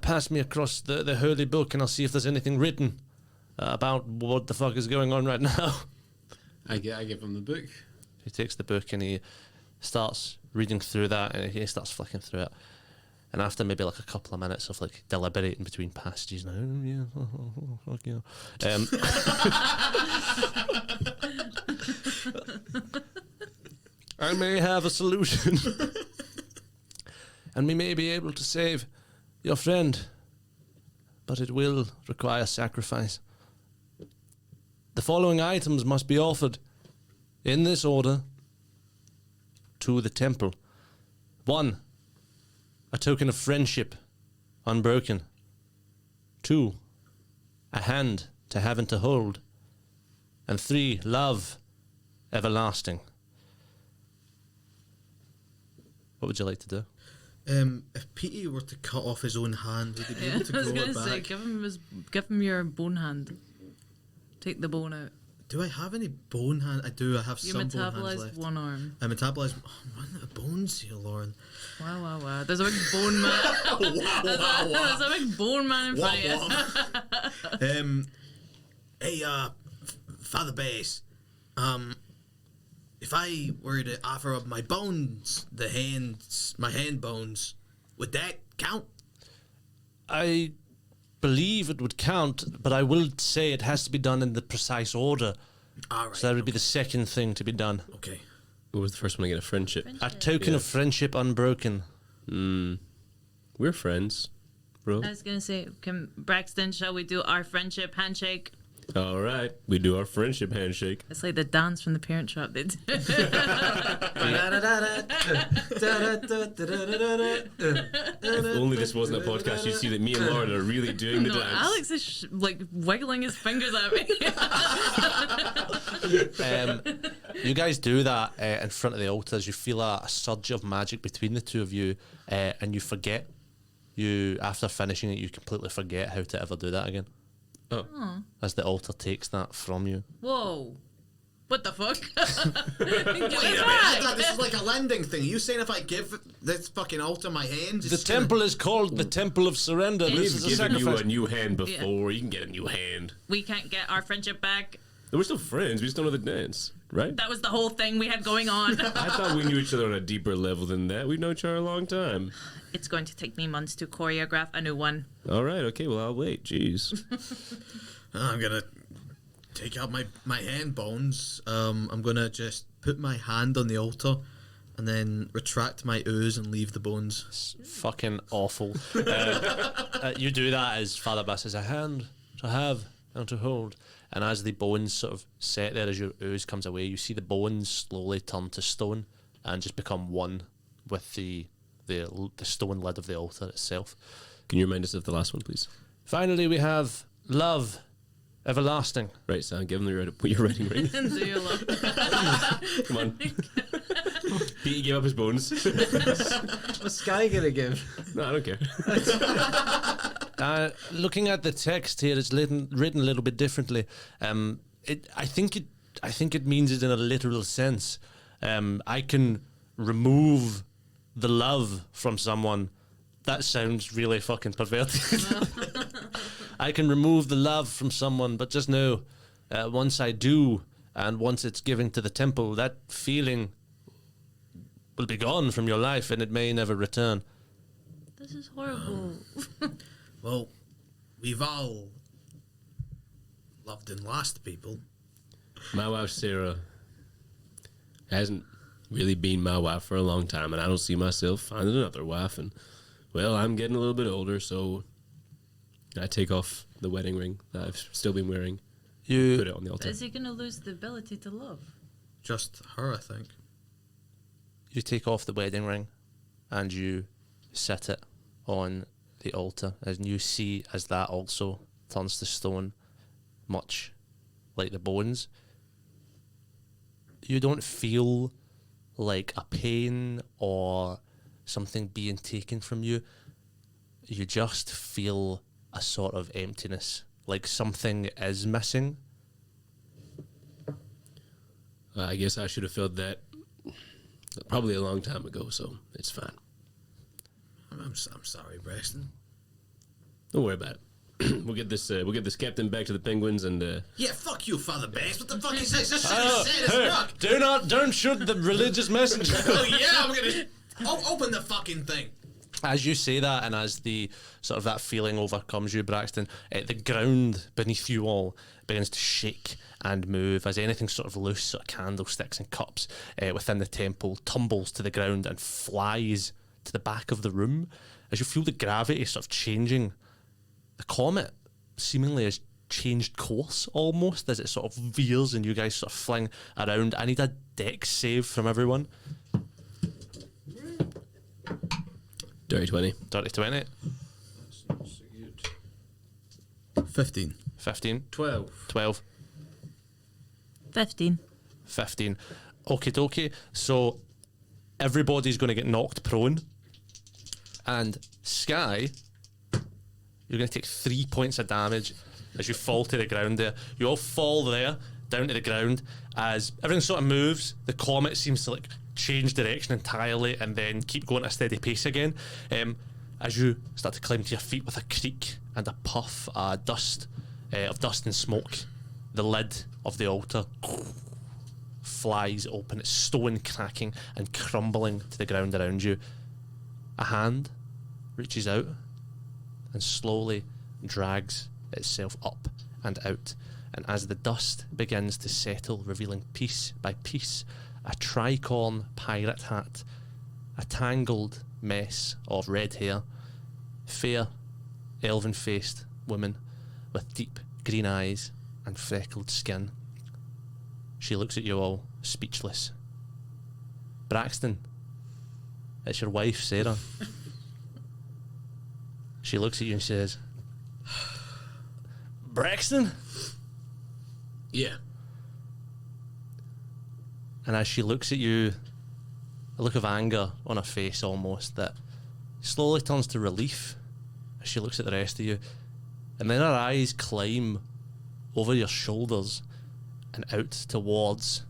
pass me across the holy book, and I'll see if there's anything written about what the fuck is going on right now. I give him the book. He takes the book and he starts reading through that, and he starts flicking through it. And after maybe like a couple of minutes of like deliberating between passages, like, oh yeah, fuck yeah. I may have a solution. And we may be able to save your friend, but it will require sacrifice. The following items must be offered in this order to the temple. 1. A token of friendship, unbroken. 2. A hand to have and to hold. And 3. Love, everlasting. What would you like to do? If Petey were to cut off his own hand, would he be able to I was grow gonna it back? say, give him your bone hand. Take the bone out. Do I have any bone hand? I do. I have You some bone hands metabolize left. one arm. I metabolize. Oh, I'm running out of bones here, Lauren. Wow. There's a big bone man. There's a big bone man in front of you. Hey, Father Bass. If I were to offer up my bones, my hand bones, would that count? I believe it would count, but I will say it has to be done in the precise order. All right. So that would be the second thing to be done. Okay. What was the first one to get a friendship? A token of friendship unbroken. We're friends, bro. I was gonna say, Braxton, shall we do our friendship handshake? All right, we do our friendship handshake. It's like the dance from the Parent Trap. They do. If only this wasn't a podcast, you'd see that me and Lauren are really doing the No, dance. Alex is like wiggling his fingers at me. You guys do that in front of the altar as you feel a surge of magic between the two of you, and you forget. After finishing it, you completely forget how to ever do that again. Oh. As the altar takes that from you. Whoa. What the fuck? Wait a minute, I thought this is like a lending thing. Are you saying if I give this fucking altar my hand? The temple is called the Temple of Surrender. This We've is a given you sacrifice. a new hand before. You can get a new hand. We can't get our friendship back. We're still friends. We just don't know the dance, right? That was the whole thing we had going on. I thought we knew each other on a deeper level than that. We've known each other a long time. It's going to take me months to choreograph a new one. All right, okay, well, I'll wait. Jeez. I'm gonna take out my hand bones. I'm gonna just put my hand on the altar, and then retract my ooze and leave the bones. It's fucking awful. You do that as Father Bass says, a hand to have and to hold. And as the bones sort of set there, as your ooze comes away, you see the bones slowly turn to stone and just become one with the stone lid of the altar itself. Can you remind us of the last one, please? Finally, we have love, everlasting. Right, Sam, give him your wedding ring. Do your love. Come on. Petey gave up his bones. What's Sky gonna give? No, I don't care. Looking at the text here, it's written a little bit differently. I think it means it in a literal sense. I can remove the love from someone. That sounds really fucking perverted. I can remove the love from someone, but just know, once I do, and once it's given to the temple, that feeling will be gone from your life, and it may never return. This is horrible. Well, we've all loved and lost people. My wife, Sarah, hasn't really been my wife for a long time, and I don't see myself finding another wife. And, well, I'm getting a little bit older, so I take off the wedding ring that I've still been wearing, put it on the altar. Is he going to lose the ability to love? Just her, I think. You take off the wedding ring and you set it on the altar, and you see as that also turns to stone, much like the bones. You don't feel like a pain or something being taken from you. You just feel a sort of emptiness, like something is missing. I guess I should have felt that probably a long time ago, so it's fine. I'm sorry, Braxton. Don't worry about it. We'll get this captain back to the penguins, and Yeah, fuck you, Father Bass. What the fuck is this? This shit is sad as fuck. Don't shoot the religious messenger. Oh yeah, I'm gonna open the fucking thing. As you say that, and as the sort of that feeling overcomes you, Braxton, the ground beneath you all begins to shake and move as anything sort of loose, sort of candlesticks and cups within the temple tumbles to the ground and flies to the back of the room. As you feel the gravity sort of changing, the comet seemingly has changed course almost as it sort of veers and you guys sort of fling around. I need a dex save from everyone. dirty 20. Dirty 20. That's not so good. 15. 15. 12. 12. 15. 15. Okie dokie. So everybody's going to get knocked prone. And Sky, you're going to take 3 points of damage as you fall to the ground there. You all fall there, down to the ground. As everything sort of moves, the comet seems to like change direction entirely and then keep going at a steady pace again. As you start to climb to your feet with a creak and a puff of dust and smoke, the lid of the altar flies open, it's stone cracking and crumbling to the ground around you. A hand reaches out and slowly drags itself up and out, and as the dust begins to settle, revealing piece by piece a tricorn pirate hat, a tangled mess of red hair, fair, elven-faced woman with deep green eyes and freckled skin. She looks at you all, speechless. Braxton, it's your wife, Sarah. She looks at you and says, Braxton? Yeah. And as she looks at you, a look of anger on her face almost that slowly turns to relief as she looks at the rest of you. And then her eyes climb over your shoulders and out towards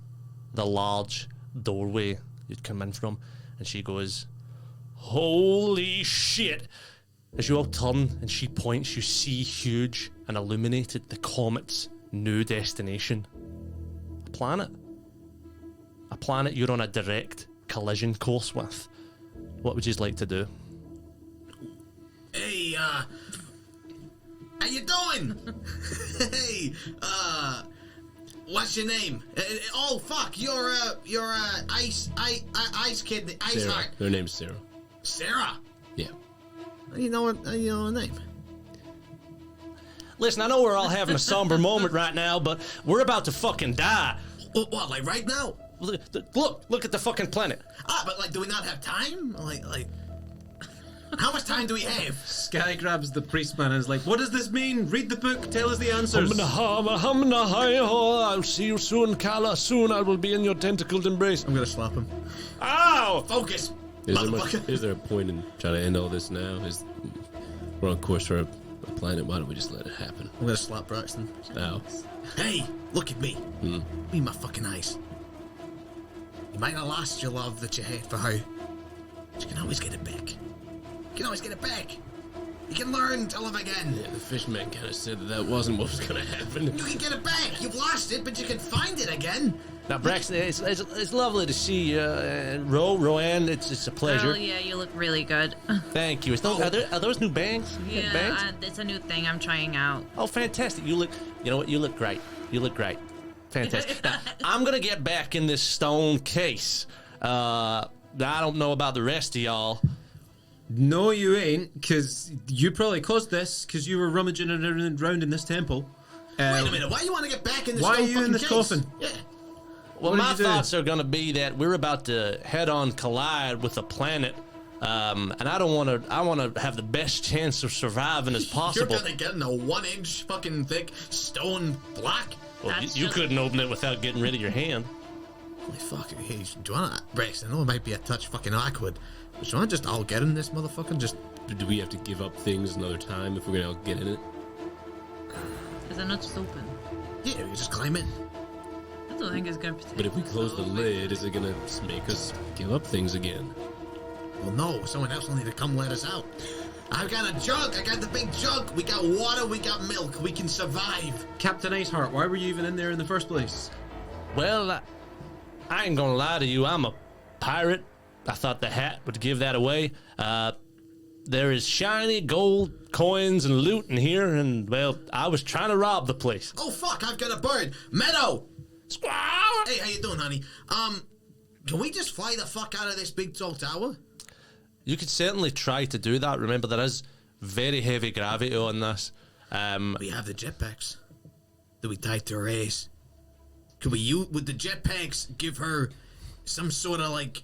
the large doorway you'd come in from. And she goes, holy shit. As you all turn and she points, you see huge and illuminated the comet's new destination. A planet. A planet you're on a direct collision course with. What would you like to do? Hey, how you doing? Hey, what's your name? Oh, fuck, you're Ice Kid, Ice Sarah. Heart. Their name's Sarah. Sarah? Yeah. How do you know her name? Listen, I know we're all having a somber moment right now, but we're about to fucking die. What, like right now? Look at the fucking planet. But like, do we not have time? Like, how much time do we have? Sky grabs the priest man and is like, what does this mean? Read the book, tell us the answers. I'll see you soon, Kala. Soon I will be in your tentacled embrace. I'm gonna slap him. Ow! Focus, Is there a point in trying to end all this now? We're on course for a planet. Why don't we just let it happen? I'm gonna slap Braxton. Now. Hey, look at me. Me, my fucking eyes. You might not lost your love that you had for her, but you can always get it back. You can always get it back. You can learn to love again. Yeah, the fishman kind of said that wasn't what was going to happen. You can get it back. You've lost it, but you can find it again. Now, Braxton, it's lovely to see you. Roanne, it's a pleasure. Oh, yeah, you look really good. Thank you. Are those new bangs? Yeah, Bangs? it's a new thing I'm trying out. Oh, fantastic. You know what? You look great. You look great. Fantastic. Now, I'm going to get back in this stone case. I don't know about the rest of y'all. No, you ain't, because you probably caused this because you were rummaging around in this temple. Wait a minute. Why do you want to get back in this Why are stone you in this case? coffin? Yeah. Well, What did my you do? thoughts are going to be that we're about to head-on collide with a planet, and I want to have the best chance of surviving as possible. You're gonna get in a 1-inch fucking thick stone block? Well, That's you just- couldn't open it without getting rid of your hand. Holy fuck. Hey, do you wanna, Braxton, I know it might be a touch fucking awkward, but do you wanna just all get in this motherfucker? Just, Do we have to give up things another time if we're going to get in it? Is it not just open? yeah, you just climb in. I don't think it's gonna protect. But if we close the lid, is it going to make us give up things again? Well, no, someone else will need to come let us out. I've got a jug. I got the big jug. We got water. We got milk. We can survive. Captain Iceheart, why were you even in there in the first place? Well, I ain't gonna lie to you. I'm a pirate. I thought the hat would give that away. There is shiny gold coins and loot in here, and, well, I was trying to rob the place. Oh, fuck. I've got a bird. Meadow. Squaw! Hey, how you doing, honey? Can we just fly the fuck out of this big tall tower? You could certainly try to do that. Remember, there is very heavy gravity on this. We have the jetpacks that we tied to her ass. Could we use, would the jetpacks give her some sort of, like,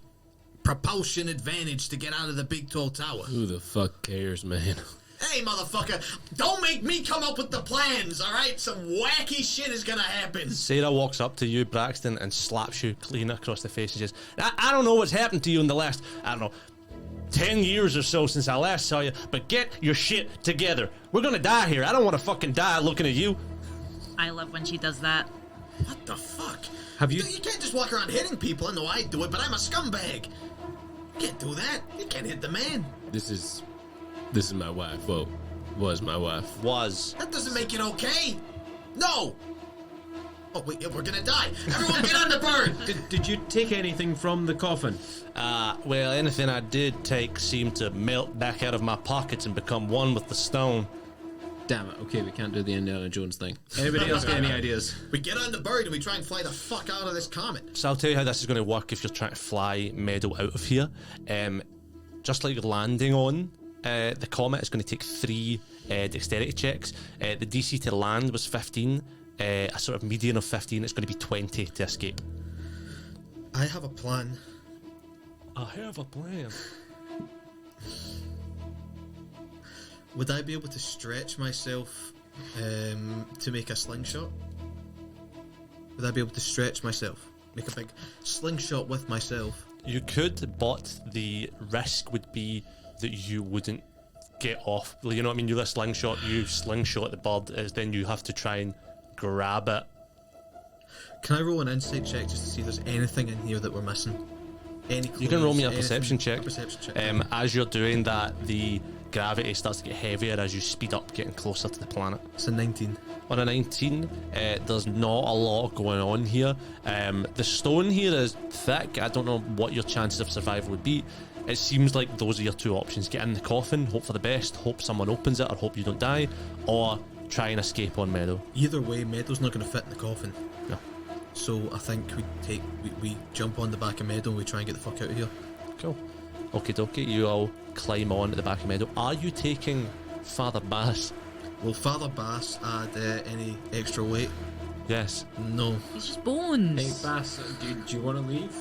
propulsion advantage to get out of the big tall tower? Who the fuck cares, man? Hey, motherfucker, don't make me come up with the plans, all right? Some wacky shit is gonna happen. Sarah walks up to you, Braxton, and slaps you clean across the face and says, I don't know what's happened to you in the last, 10 years or so since I last saw you, but get your shit together. We're gonna die here. I don't want to fucking die looking at you. I love when she does that. What the fuck? Have you- You can't just walk around hitting people. I know I do it, but I'm a scumbag. You can't do that. You can't hit the man. This is my wife. Well, was my wife. Was. That doesn't make it okay. No. Oh, wait, we're gonna die. Everyone get on the bird. Did you take anything from the coffin? Well, anything I did take seemed to melt back out of my pockets and become one with the stone. Damn it. Okay, we can't do the Indiana Jones thing. Anybody else got any ideas? We get on the bird and we try and fly the fuck out of this comet. So I'll tell you how this is going to work if you're trying to fly Meadow out of here. Just like landing on the comet, it's going to take 3 dexterity checks. The DC to land was 15. A sort of median of 15. It's going to be 20 to escape. I have a plan. I have a plan. Would I be able to stretch myself to make a slingshot? Would I be able to stretch myself? Make a big slingshot with myself? You could, but the risk would be that you wouldn't get off. You know what I mean? You let slingshot, you slingshot the bird, is then you have to try and grab it. Can I roll an insight check just to see if there's anything in here that we're missing? Any clues, You can roll me a anything? perception check. A perception check. As you're doing that, the gravity starts to get heavier as you speed up, getting closer to the planet. It's a 19. On a 19, there's not a lot going on here. The stone here is thick. I don't know what your chances of survival would be. It seems like those are your 2 options. Get in the coffin, hope for the best, hope someone opens it, or hope you don't die, or try and escape on Meadow. Either way, Meadow's not going to fit in the coffin. No. So I think we jump on the back of Meadow and we try and get the fuck out of here. Cool. Okie dokie, you all climb on to the back of Meadow. Are you taking Father Bass? Will Father Bass add any extra weight? Yes. No. He's just bones. Hey, Bass, do you want to leave?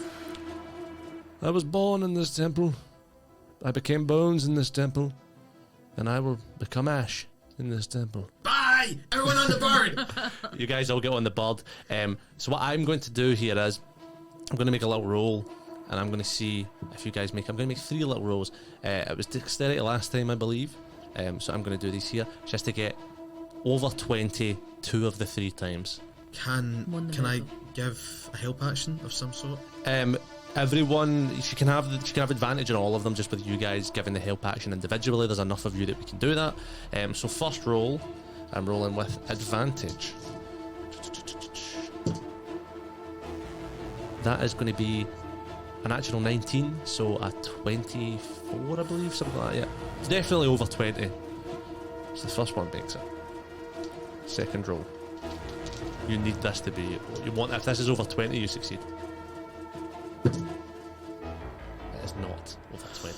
I was born in this temple. I became bones in this temple. And I will become ash in this temple. Bye! Everyone on the bird! You guys all get on the bird. So what I'm going to do here is I'm going to make a little roll, and I'm going to see if you guys make. I'm going to make 3 little rolls. It was dexterity last time, I believe. So I'm going to do these here just to get over 20 2 of the 3 times. Can I give a help action of some sort? Everyone, she can have advantage on all of them, just with you guys giving the help action individually. There's enough of you that we can do that. So first roll, I'm rolling with advantage. That is going to be a natural 19, so a 24, I believe, something like that. Yeah, definitely over 20. So the first one makes it. Second roll. You need this to be. You want if this is over 20, you succeed. It is not over 20.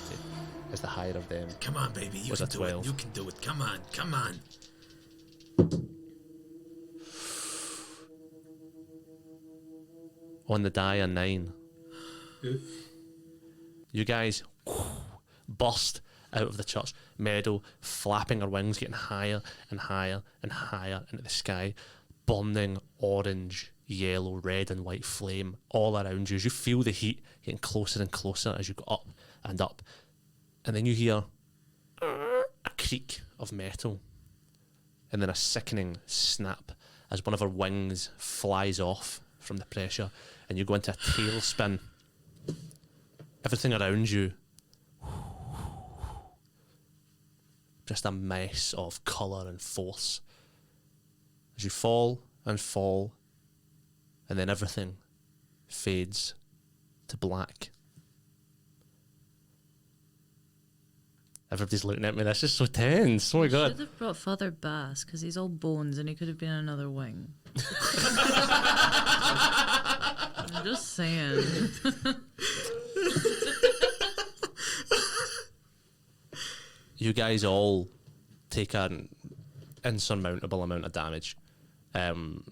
It's the higher of them. Come on, baby. You Was can a do 12. it. You can do it. Come on. Come on. On the die, a 9. You guys burst out of the church meadow, flapping her wings, getting higher and higher and higher into the sky, burning orange, yellow, red and white flame all around you as you feel the heat getting closer and closer as you go up and up. And then you hear a creak of metal, and then a sickening snap as one of her wings flies off from the pressure, and you go into a tailspin. Everything around you, just a mess of colour and force. As you fall and fall, and then everything fades to black. Everybody's looking at me. This is so tense. Oh my god. Should have brought Father Bass because he's all bones and he could have been another wing. I'm just saying. You guys all take an insurmountable amount of damage. I'm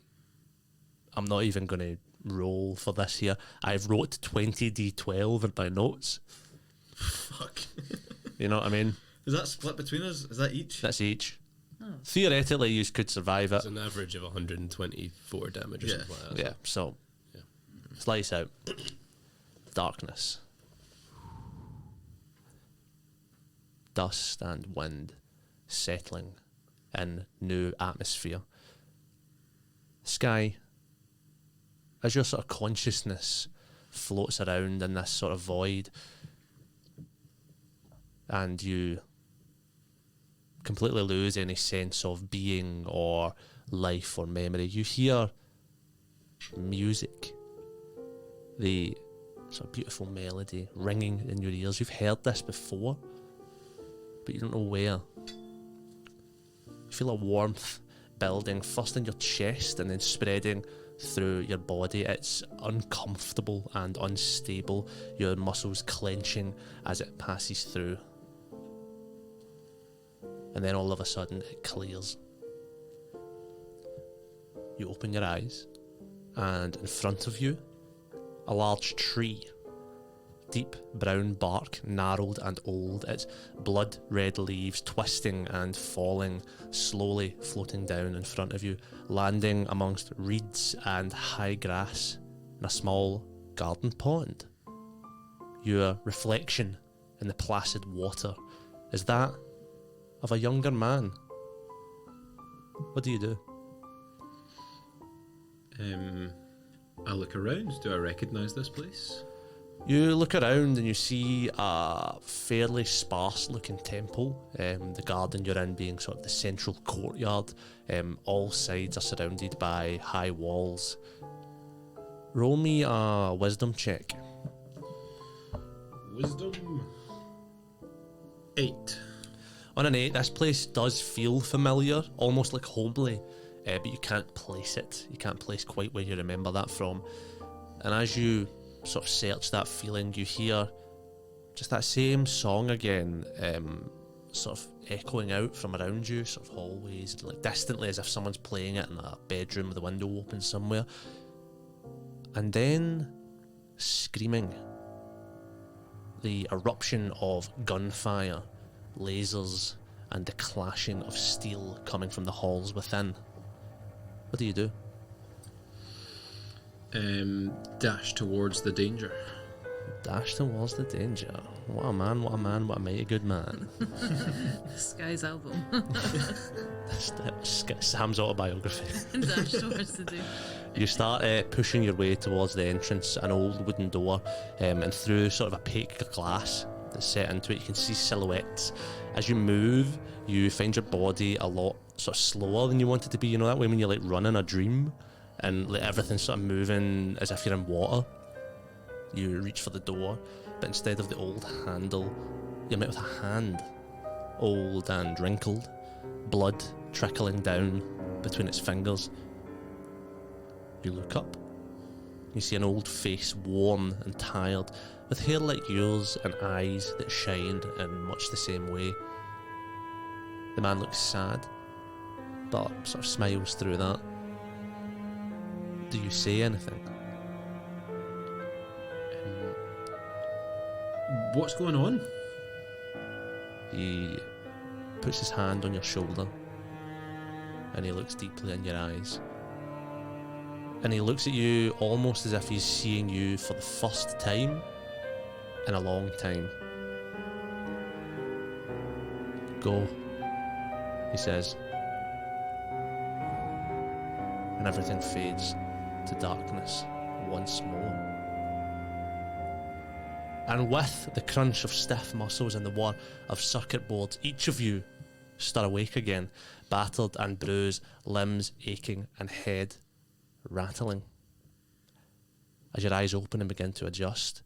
not even going to roll for this here. I've wrote 20d12 in my notes. Fuck. You know what I mean? Is that split between us? Is that each? That's each. Oh. Theoretically, you could survive it. It's an average of 124 damage or Yeah. something like that. Yeah, so Yeah. slice out. Darkness. Dust and wind settling in new atmosphere. Sky, as your sort of consciousness floats around in this sort of void, and you completely lose any sense of being or life or memory, you hear music, the sort of beautiful melody ringing in your ears. You've heard this before, but you don't know where. You feel a warmth building first in your chest and then spreading through your body. It's uncomfortable and unstable, your muscles clenching as it passes through. And then all of a sudden it clears. You open your eyes, and in front of you, a large tree. Deep brown bark, gnarled and old, its blood red leaves twisting and falling, slowly floating down in front of you, landing amongst reeds and high grass in a small garden pond. Your reflection in the placid water is that of a younger man. What do you do? I look around. Do I recognise this place? You look around and you see a fairly sparse looking temple, the garden you're in being sort of the central courtyard. All sides are surrounded by high walls. Roll me a wisdom check. Wisdom 8. On an 8, this place does feel familiar, almost like homely, but you can't place it. You can't place quite where you remember that from. And as you sort of search that feeling, you hear just that same song again, sort of echoing out from around you, sort of hallways, like distantly, as if someone's playing it in a bedroom with a window open somewhere. And then screaming. The eruption of gunfire, lasers, and the clashing of steel coming from the halls within. What do you do? Dash towards the danger. Dash towards the danger. What a man, what a man, what a mighty good man. Sky's album. Sam's autobiography. Dash towards the day. You start pushing your way towards the entrance, an old wooden door, and through sort of opaque glass that's set into it, you can see silhouettes. As you move, you find your body a lot sort of slower than you want it to be. You know that way when you're like running a dream and like everything's sort of moving as if you're in water. You reach for the door, but instead of the old handle, you're met with a hand, old and wrinkled, blood trickling down between its fingers. You look up. You see an old face, worn and tired, with hair like yours and eyes that shined in much the same way. The man looks sad, but sort of smiles through that. Do you say anything? What's going on? He puts his hand on your shoulder, and he looks deeply in your eyes. And he looks at you almost as if he's seeing you for the first time in a long time. Go, he says. And everything fades to darkness once more. And with the crunch of stiff muscles and the whir of circuit boards, each of you stir awake again, battered and bruised, limbs aching and head rattling. As your eyes open and begin to adjust,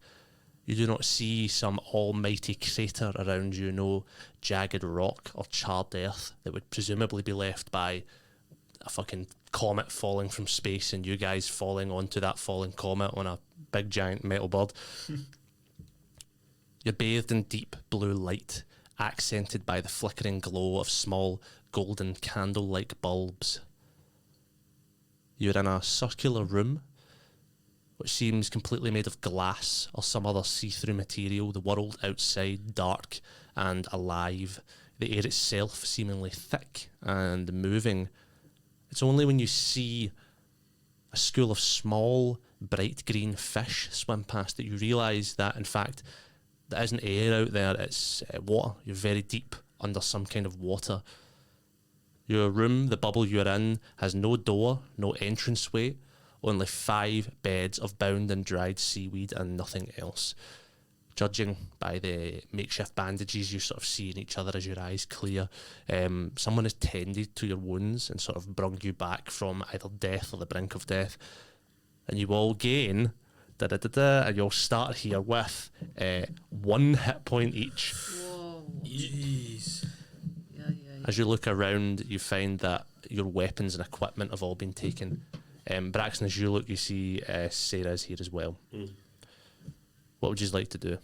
you do not see some almighty crater around you, no jagged rock or charred earth that would presumably be left by a fucking comet falling from space and you guys falling onto that falling comet on a big giant metal bird. You're bathed in deep blue light, accented by the flickering glow of small golden candle-like bulbs. You're in a circular room, which seems completely made of glass or some other see-through material, the world outside dark and alive, the air itself seemingly thick and moving. It's only when you see a school of small, bright green fish swim past that you realise that, in fact, there isn't air out there, it's water. You're very deep under some kind of water. Your room, the bubble you're in, has no door, no entranceway, only 5 beds of bound and dried seaweed and nothing else. Judging by the makeshift bandages you sort of see in each other as your eyes clear, someone has tended to your wounds and sort of brung you back from either death or the brink of death. And you all gain, and you'll start here with 1 hit point each. Whoa. Jeez. Yeah. As you look around, you find that your weapons and equipment have all been taken. Braxton, as you look, you see Sarah's here as well. What would you like to do?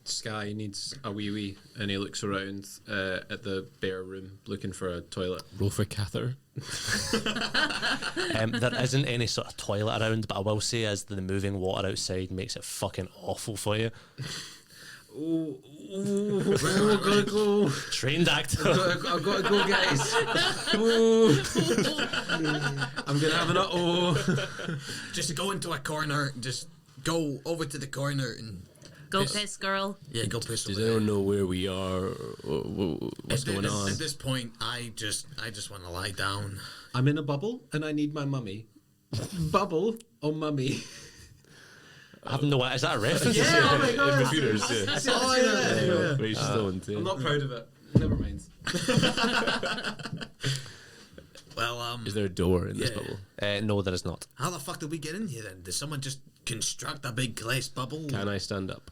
Sky needs a wee, and he looks around at the bare room looking for a toilet. Roll for Cather. There isn't any sort of toilet around, but I will say as the moving water outside makes it fucking awful for you. Oh, gotta go. Trained actor. I've got to go, guys. Ooh. I'm gonna have an Just go into a corner, just go over to the corner and Go piss, girl. yeah, go piss. Does over there. anyone know where we are? What's going on? At this point, I just want to lie down. I'm in a bubble and I need my mummy. Bubble or mummy? I have no idea. Is that a reference? Yeah, oh my god. Repeaters, yeah. Oh, yeah. Where you stoned, yeah. I'm not proud of it. Never mind. Well, Is there a door in this Yeah. bubble? No, there is not. how the fuck did we get in here then? Did someone just construct a big glass bubble? Can I stand up?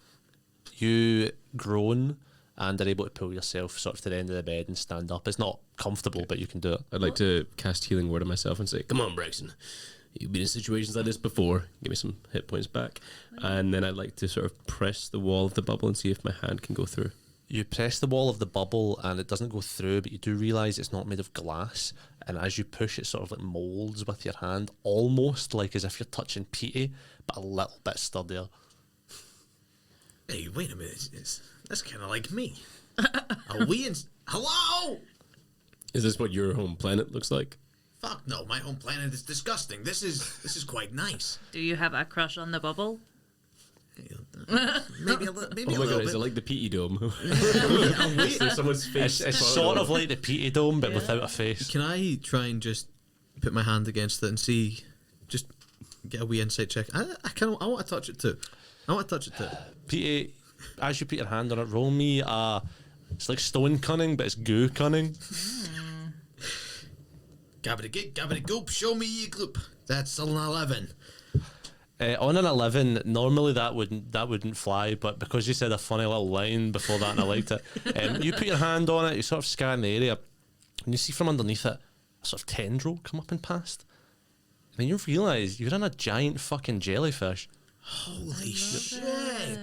You groan and are able to pull yourself sort of to the end of the bed and stand up. It's not comfortable, but you can do it. I'd like to cast Healing Word on myself and say, come on, Braxton. You've been in situations like this before. Give me some hit points back. And then I'd like to sort of press the wall of the bubble and see if my hand can go through. You press the wall of the bubble and it doesn't go through, but you do realise it's not made of glass. And as you push, it sort of like moulds with your hand, almost like as if you're touching Petey, but a little bit sturdier. Hey, wait a minute. That's kind of like me. Are we in... Hello? Is this what your home planet looks like? Fuck no, my home planet is disgusting. This is quite nice. Do you have a crush on the bubble? Maybe a little Oh my god, bit. is it like the Petey Dome? Wait, There's someone's face. It's sort of like the Petey Dome, but without a face. can I try and just put my hand against it and see, just get a wee insight check? I want to touch it too. Petey, as you put your hand on it, roll me it's like stone cunning, but it's goo cunning. Gabbity gig, gabbity goop, show me ye gloop. That's an 11. On an 11, normally that wouldn't fly, but because you said a funny little line before that and I liked it, you put your hand on it, you sort of scan the area, and you see from underneath it a sort of tendril come up and past. And then you realise you're in a giant fucking jellyfish. Holy shit!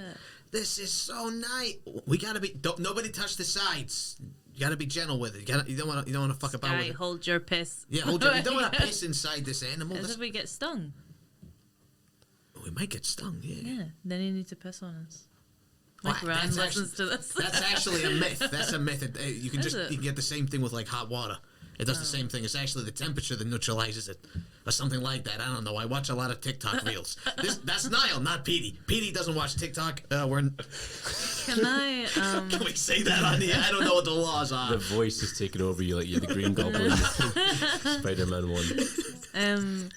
This is so nice. We gotta be. Nobody touch the sides. You gotta be gentle with it. You don't want to fuck about with Sky, it. hold your piss. Yeah, hold your. You don't want to piss inside this animal. As if we get stung. We might get stung. Yeah. Yeah, then you need to piss on us. My Well, gran that's listens to this. That's actually a myth. That's a myth. You can Is just it? you can get the same thing with like hot water. It does the same thing. It's actually the temperature that neutralizes it, or something like that. I don't know. I watch a lot of TikTok reels. That's Niall, not Petey. Petey doesn't watch TikTok. Can I? Can we say that on the? I don't know what the laws are. The voice is taking over you like you're the Green Goblin. Spider-Man 1.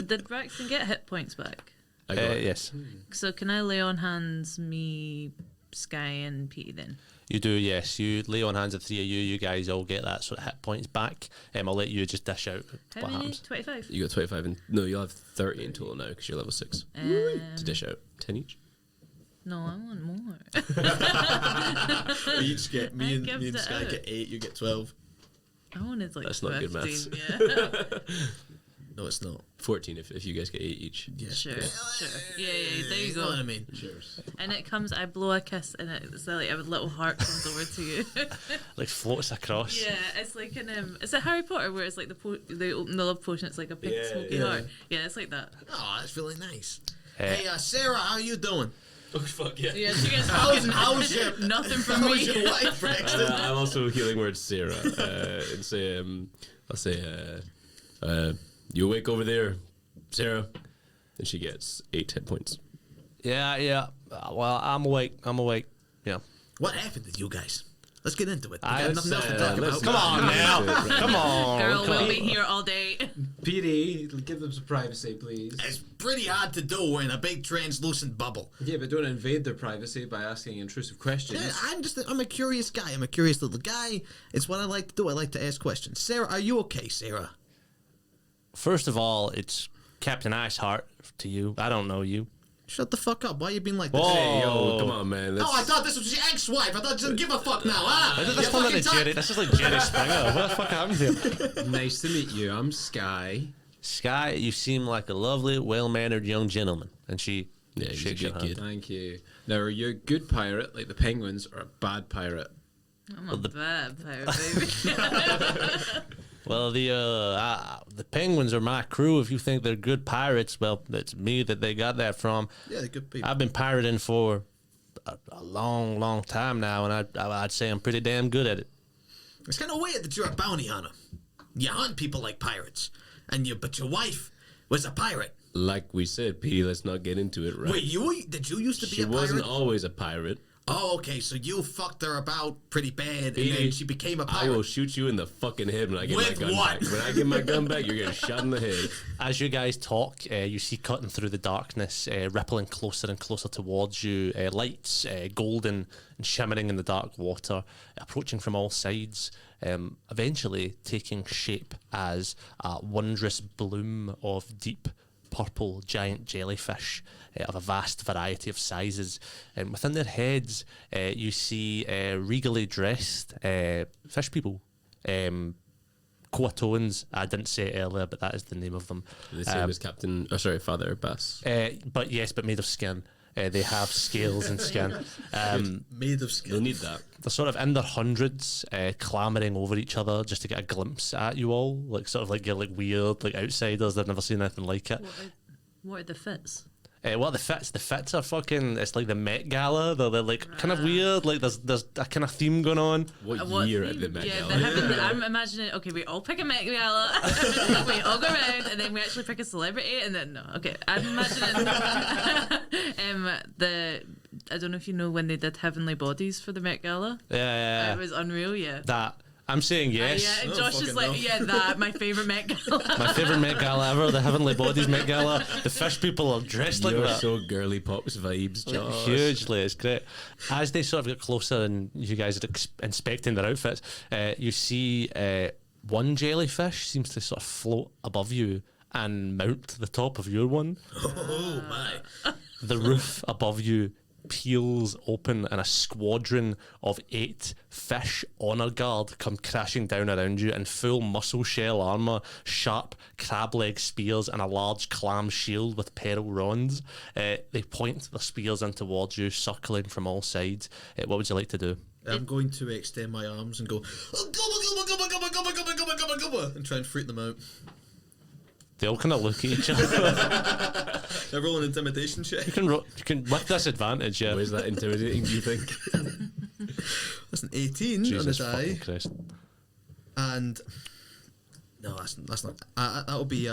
Did Braxton get hit points back? I got it. Yes, So can I lay on hands me, Sky, and Petey then? you do. Yes, you lay on hands of three of you. You guys all get that sort of hit points back. I'll let you just dish out How what many? happens. 25. You got 25 and no, you'll have 30 in total now because you're level 6 to dish out 10 each. No, I want more. We each get I me and gives it Sky out. get 8. You get 12. I wanted like That's not 15. good maths. Yeah. No, it's not. 14 if you guys get 8 each. Yeah. Sure. Yeah, there you You know what I go. mean? Cheers. And it comes, I blow a kiss, and it's like a little heart comes over to you. Like floats across. Yeah, it's like in is it Harry Potter where it's like they open the love potion, it's like a pink Yeah, smoky yeah. heart. Yeah, it's like that. Oh, that's really nice. Eh. Hey, Sarah, how you doing? Oh fuck yeah. Yeah, she gets How's your nothing from how's me. your wife, Braxton? I'm also healing word Sarah. And say, I'll say, you awake over there, Sarah? And she gets 8 hit points. Yeah. Well, I'm awake. Yeah. What happened to you guys? Let's get into it. We I- got nothing else to talk let's- about. Come on now. Come on. Girl Come will on. be here all day. PD, give them some privacy, please. It's pretty hard to do. We're in a big translucent bubble. Yeah, but don't invade their privacy by asking intrusive questions. Yeah, I'm a curious guy. I'm a curious little guy. It's what I like to do. I like to ask questions. Sarah, are you okay, Sarah? First of all, it's Captain Iceheart to you. I don't know you. Shut the fuck up. Why are you being like this? Whoa. Hey, yo, come on, man. Oh, I thought this was your ex-wife. I thought you didn't give a fuck now, huh? This You is fucking Jerry. This is like Jerry Springer. What the fuck happened here? Nice to meet you. I'm Sky. Sky, you seem like a lovely, well-mannered young gentleman. And she Yeah, he's a shakes your good hand. kid. Thank you. Now, are you a good pirate like the penguins or a bad pirate? I'm a bad pirate, baby. Well, the penguins are my crew. If you think they're good pirates, well, it's me that they got that from. Yeah, they're good people. I've been pirating for a long, long time now, and I'd say I'm pretty damn good at it. It's kind of weird that you're a bounty hunter. You hunt people like pirates, but your wife was a pirate. Like we said, Petey, let's not get into it, right? Wait, did you used to be she a pirate? wasn't always a pirate. Oh, okay, so you fucked her about pretty bad, and Petey, then she became a I will pirate. shoot you in the fucking head when I get With my gun what? back. When I get my gun back, you're getting shot in the head. As you guys talk, you see cutting through the darkness, rippling closer and closer towards you, lights, golden and shimmering in the dark water, approaching from all sides, eventually taking shape as a wondrous bloom of deep purple giant jellyfish of a vast variety of sizes. And within their heads, you see regally dressed fish people. Coatoans, I didn't say it earlier, but that is the name of them. The same as Captain, Father Bass. But made of skin. They have scales and skin. Made of skin. You'll need that. They're sort of in their hundreds, clambering over each other just to get a glimpse at you all, like sort of like you're like weird, like outsiders. They've never seen anything like it. What are the fits? What are the fits? The fits are fucking. It's like the Met Gala. They're like kind of weird. Like there's a kind of theme going on. What year at the Met Yeah, Gala? I'm imagining. Okay, we all pick a Met Gala. We all go around, and then we actually pick a celebrity, and then no. Okay, I'm imagining. I don't know if you know when they did Heavenly Bodies for the Met Gala. Yeah. It was unreal. Yeah. That. I'm saying yes. Yeah, and Oh, Josh is fucking like, no. yeah, that my favorite Met Gala. My favourite Met Gala ever, the Heavenly Bodies Met Gala. The fish people are dressed like You're that. so girly pops vibes, Josh. Hugely, it's great. As they sort of get closer and you guys are inspecting their outfits, you see one jellyfish seems to sort of float above you and mount to the top of your one. Oh my. The roof above you peels open and a squadron of 8 fish honor guard come crashing down around you in full muscle shell armor, sharp crab leg spears, and a large clam shield with peril ronds. They point their spears in towards you, circling from all sides. What would you like to do? I'm going to extend my arms and go, "Gubba," and try and freak them out. They all kind of look at each other. I roll an intimidation check. You can with disadvantage, yeah. Where's that intimidating, do you think? That's an 18 on Jesus the fucking die. Christ. And no, that's not. That'll be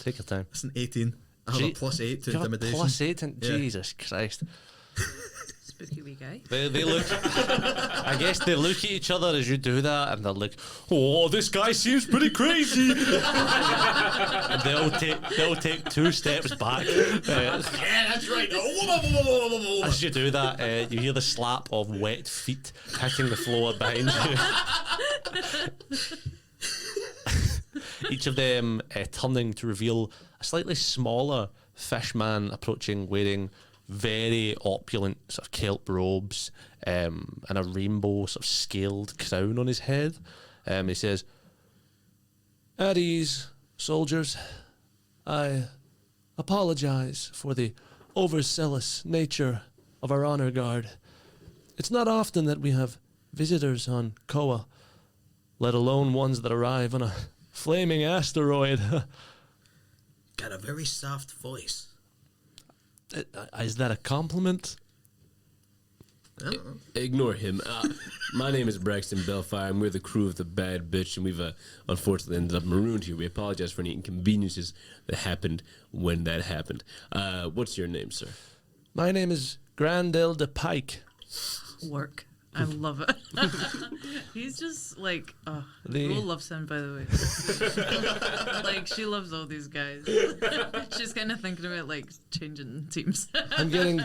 Take your time. that's an 18. I have a +8 to You have a intimidation. +8 and Yeah. Jesus Christ. Spooky wee guy. They look. I guess they look at each other as you do that, and they're like, "Oh, this guy seems pretty crazy." And they'll take 2 steps back. Yeah, that's right. As you do that, you hear the slap of wet feet hitting the floor behind you. Each of them turning to reveal a slightly smaller fish man approaching, wearing very opulent sort of kelp robes and a rainbow sort of scaled crown on his head. He says, "At ease, soldiers. I apologize for the overzealous nature of our honor guard. It's not often that we have visitors on Koa, let alone ones that arrive on a flaming asteroid." Got a very soft voice. Is that a compliment? I don't know. Ignore him. My name is Braxton Bellfire, and we're the crew of the Bad Bitch, and we've unfortunately ended up marooned here. We apologize for any inconveniences that happened when that happened. What's your name, sir? My name is Grandel de Pike. Work. I love it. He's just like, oh, The- Rule loves him, by the way. Like, she loves all these guys. She's kind of thinking about like changing teams. I'm getting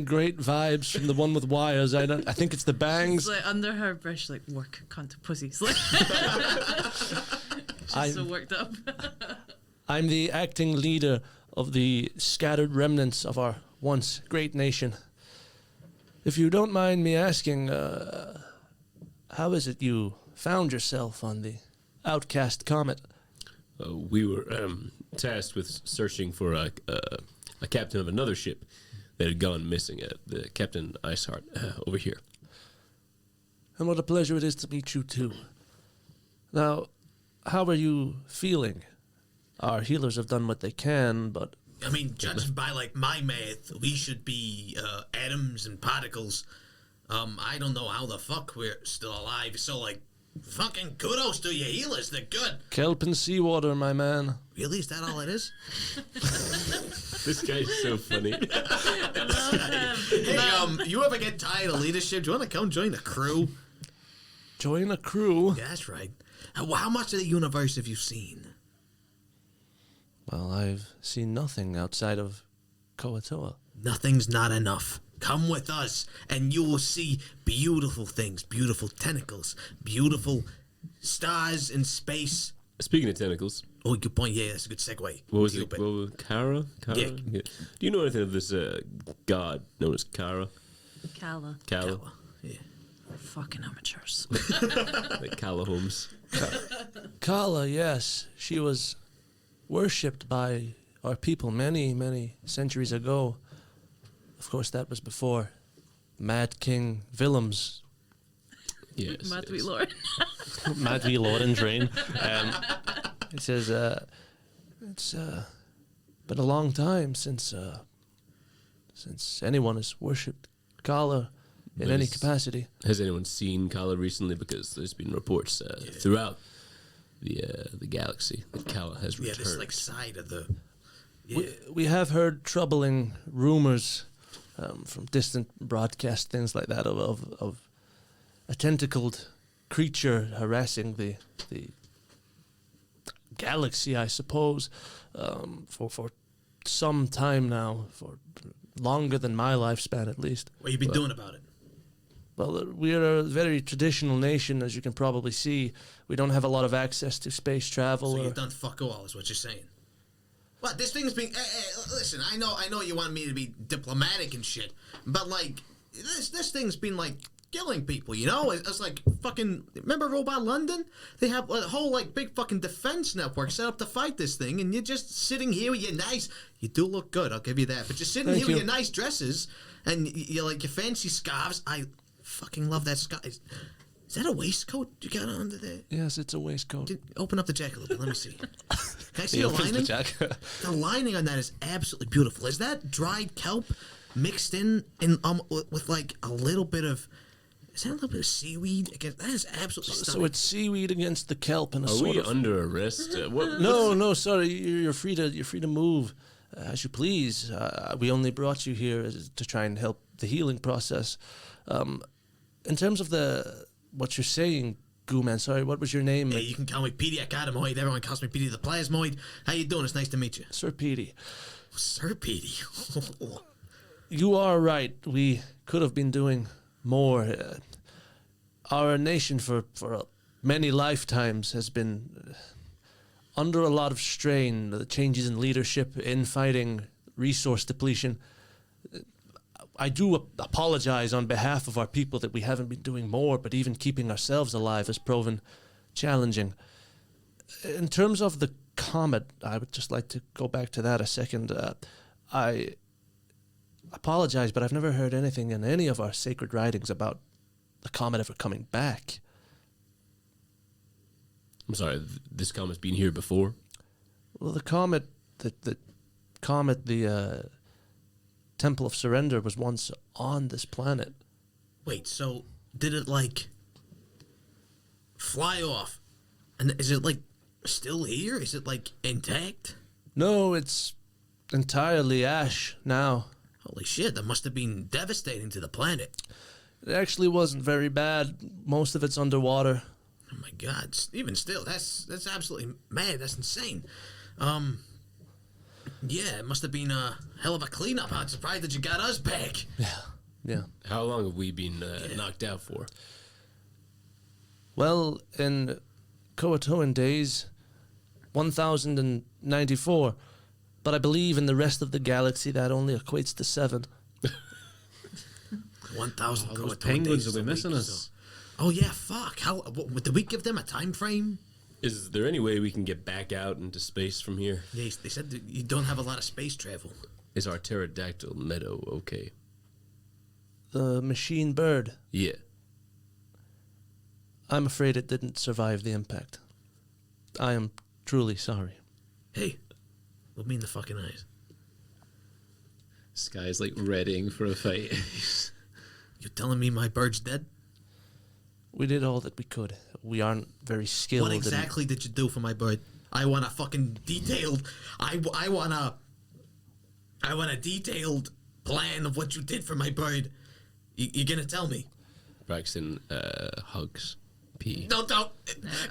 great vibes from the one with wires. I think it's the bangs. It's like under her brush, like work, cunt, pussies. Like, she's I'm- so worked up. I'm the acting leader of the scattered remnants of our once great nation. If you don't mind me asking, how is it you found yourself on the outcast comet? We were tasked with searching for a captain of another ship that had gone missing, the Captain Iceheart over here. And what a pleasure it is to meet you too. Now, how are you feeling? Our healers have done what they can, but I mean, judging by like my math, we should be atoms and particles. I don't know how the fuck we're still alive. So like, fucking kudos to your healers. They're good. kelp and seawater, my man. Really, is that all it is? This guy's so funny. Hey, you ever get tired of leadership? Do you want to come join the crew? Join a crew. Yeah, that's right. How much of the universe have you seen? Well, I've seen nothing outside of Koatoa. Nothing's not enough. Come with us, and you will see beautiful things, beautiful tentacles, beautiful stars in space. Speaking of tentacles, Oh, good point. Yeah, that's a good segue. what was it? Cupid. What was Kara? Yeah. Do you know anything of this god known as Kara? Kala. Kala? Yeah. Fucking amateurs. Like Kala Holmes. Kala, yes. She was worshipped by our people many, many centuries ago. Of course, that was before Mad King Willems, Yes. Mad yes. Wee Lord. Mad Wee Lauren's reign. It says it's been a long time since anyone has worshipped Kala in any Nice. capacity. Has anyone seen Kala recently? Because there's been reports throughout the galaxy that Kala has Yeah, returned. this like side of the. Yeah. We have heard troubling rumors from distant broadcast things like that of a tentacled creature harassing the galaxy, I suppose, for some time now, for longer than my lifespan at least. What you been doing about it? Well, we're a very traditional nation, as you can probably see. We don't have a lot of access to space travel. So or- you've done fuck all, is what you're saying. What, this thing's being... listen, I know you want me to be diplomatic and shit, but, like, this thing's been, like, killing people, you know? It's like fucking... Remember Robot London? They have a whole, like, big fucking defense network set up to fight this thing, and you're just sitting here with your nice... You do look good, I'll give you that, but you're sitting Thank here with you. your nice dresses, and you're, like, your fancy scarves. I fucking love that scarf. Is that a waistcoat you got under there? Yes, it's a waistcoat. Open up the jacket a little bit. Let me see. Can I see He the opens the lining? jacket. The lining on that is absolutely beautiful. Is that dried kelp mixed in with like a little bit of? Is that a little bit of seaweed? Again, that is absolutely So stunning. it's seaweed against the kelp and a Are sort we of... under arrest? No, sorry. You're free to move as you please. We only brought you here to try and help the healing process. In terms of what you're saying, Goo Man, sorry, what was your name? Hey, you can call me Petey Acadamoid. Everyone calls me Petey the Plasmoid. How you doing? It's nice to meet you. Sir Petey. Sir Petey. You are right. We could have been doing more. Our nation for many lifetimes has been under a lot of strain. The changes in leadership, infighting, resource depletion. I do apologize on behalf of our people that we haven't been doing more, but even keeping ourselves alive has proven challenging. In terms of the comet, I would just like to go back to that a second. I apologize, but I've never heard anything in any of our sacred writings about the comet ever coming back. I'm sorry, this comet's been here before? Well, the comet, the Temple of Surrender was once on this planet. Wait, so did it like fly off? And is it like still here? Is it like intact? No, it's entirely ash now. Holy shit, that must have been devastating to the planet. It actually wasn't very bad. Most of it's underwater. Oh my god, even still, that's absolutely mad. That's insane. Yeah, it must have been a hell of a cleanup. I'm surprised that you got us back. Yeah. How long have we been knocked out for? Well, in Croatoan days, 1094. But I believe in the rest of the galaxy that only equates to 7. 1,000 All those Croatoan penguins days will be a missing week, us. so- Oh yeah, fuck. How did we give them a time frame? Is there any way we can get back out into space from here? They said that you don't have a lot of space travel. Is our pterodactyl meadow okay? The machine bird, Yeah. I'm afraid it didn't survive the impact. I am truly sorry. Hey, look me in the fucking eyes. This guy's like readying for a fight. You telling me my bird's dead? We did all that we could. We aren't very skilled. What exactly did you do for my bird? I want a fucking detailed. I want a detailed plan of what you did for my bird. You gonna tell me? Braxton hugs P. Don't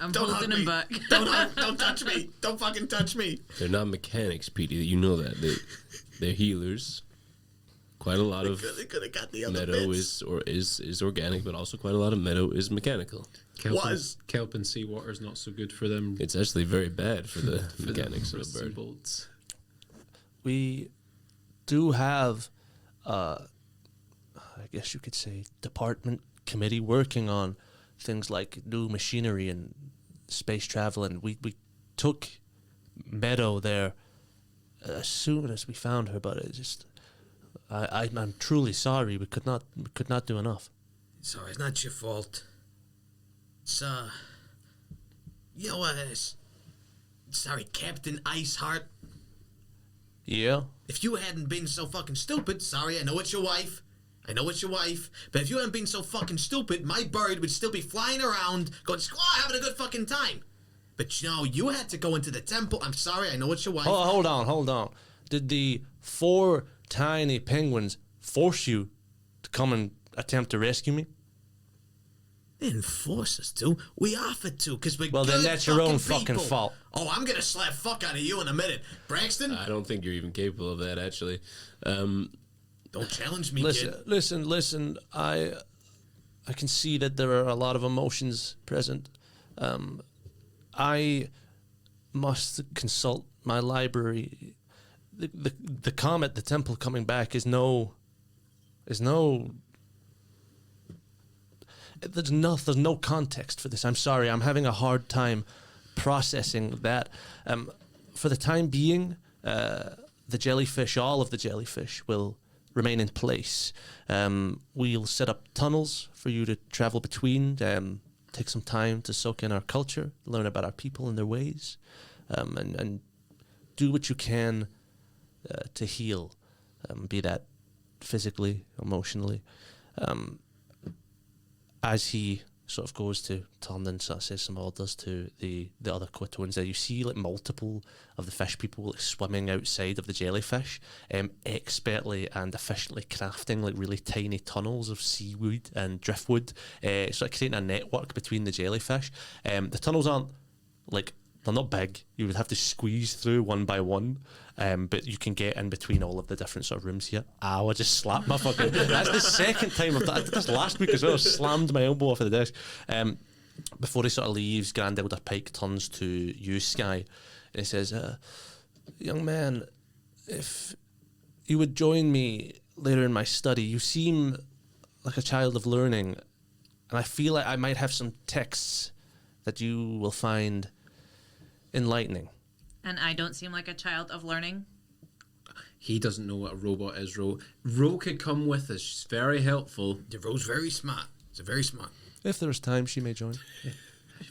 I'm don't hug holding me. him back. Don't touch me. Don't fucking touch me. They're not mechanics, Petey. You know that. They're healers. Quite a lot of They could have got the other meadow bits. is organic, but also quite a lot of meadow is mechanical. Kelp and seawater's not so good for them. It's actually very bad for the For mechanics the of a bird. bolts. We do have, I guess you could say, department committee working on things like new machinery and space travel, and we took Meadow there as soon as we found her, but it just, I'm truly sorry. We could not do enough. Sorry, it's not your fault. It's, sorry, Captain Iceheart. Yeah. If you hadn't been so fucking stupid, sorry, I know it's your wife. But if you hadn't been so fucking stupid, my bird would still be flying around, going squaw, having a good fucking time. But you had to go into the temple. I'm sorry, I know it's your wife. Hold on. Did the 4 tiny penguins force you to come and attempt to rescue me? They didn't force us to. We offered to, because we're Well, good then that's your own fucking fucking people. fault. Oh, I'm gonna slap fuck out of you in a minute. Braxton, I don't think you're even capable of that, actually. don't challenge me, kid. Listen. I can see that there are a lot of emotions present. I must consult my library. The comet, the temple coming back is no. There's no context for this. I'm sorry. I'm having a hard time processing that. For the time being, the jellyfish, all of the jellyfish, will remain in place. We'll set up tunnels for you to travel between. Take some time to soak in our culture, learn about our people and their ways, and do what you can to heal, be that physically, emotionally. As he sort of goes to turn and sort of says some orders to the other Quitoans there, you see like multiple of the fish people like swimming outside of the jellyfish, expertly and efficiently crafting like really tiny tunnels of seaweed and driftwood, sort of creating a network between the jellyfish. The tunnels aren't like, they're not big. You would have to squeeze through one by one, but you can get in between all of the different sort of rooms here. Ow, I just slapped my fucking... That's the second time I've done... I did this last week as well. I slammed my elbow off of the desk. Before he sort of leaves, Grand Elder Pike turns to you, Sky, and he says, young man, if you would join me later in my study, you seem like a child of learning, and I feel like I might have some texts that you will find enlightening. And I don't seem like a child of learning. He doesn't know what a robot is, Ro. Ro could come with us. She's very helpful. The Ro's very smart. It's very smart. If there is time, she may join.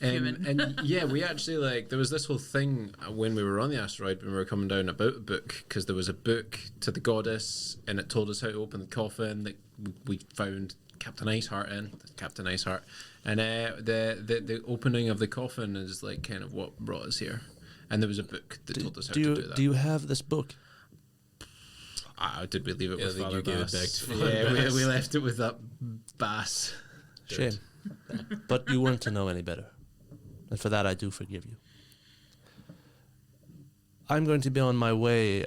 And yeah, we actually, like, there was this whole thing when we were on the asteroid, when we were coming down about a book, because there was a book to the goddess, and it told us how to open the coffin that we found Captain Iceheart in. Captain Iceheart. And the opening of the coffin is like kind of what brought us here. And there was a book that told us how to do that. Do you have this book? Did we leave it with I think Father you gave it Bass? back to Father Yeah, Bass. we left it with that Bass. Shame. But you weren't to know any better. And for that, I do forgive you. I'm going to be on my way.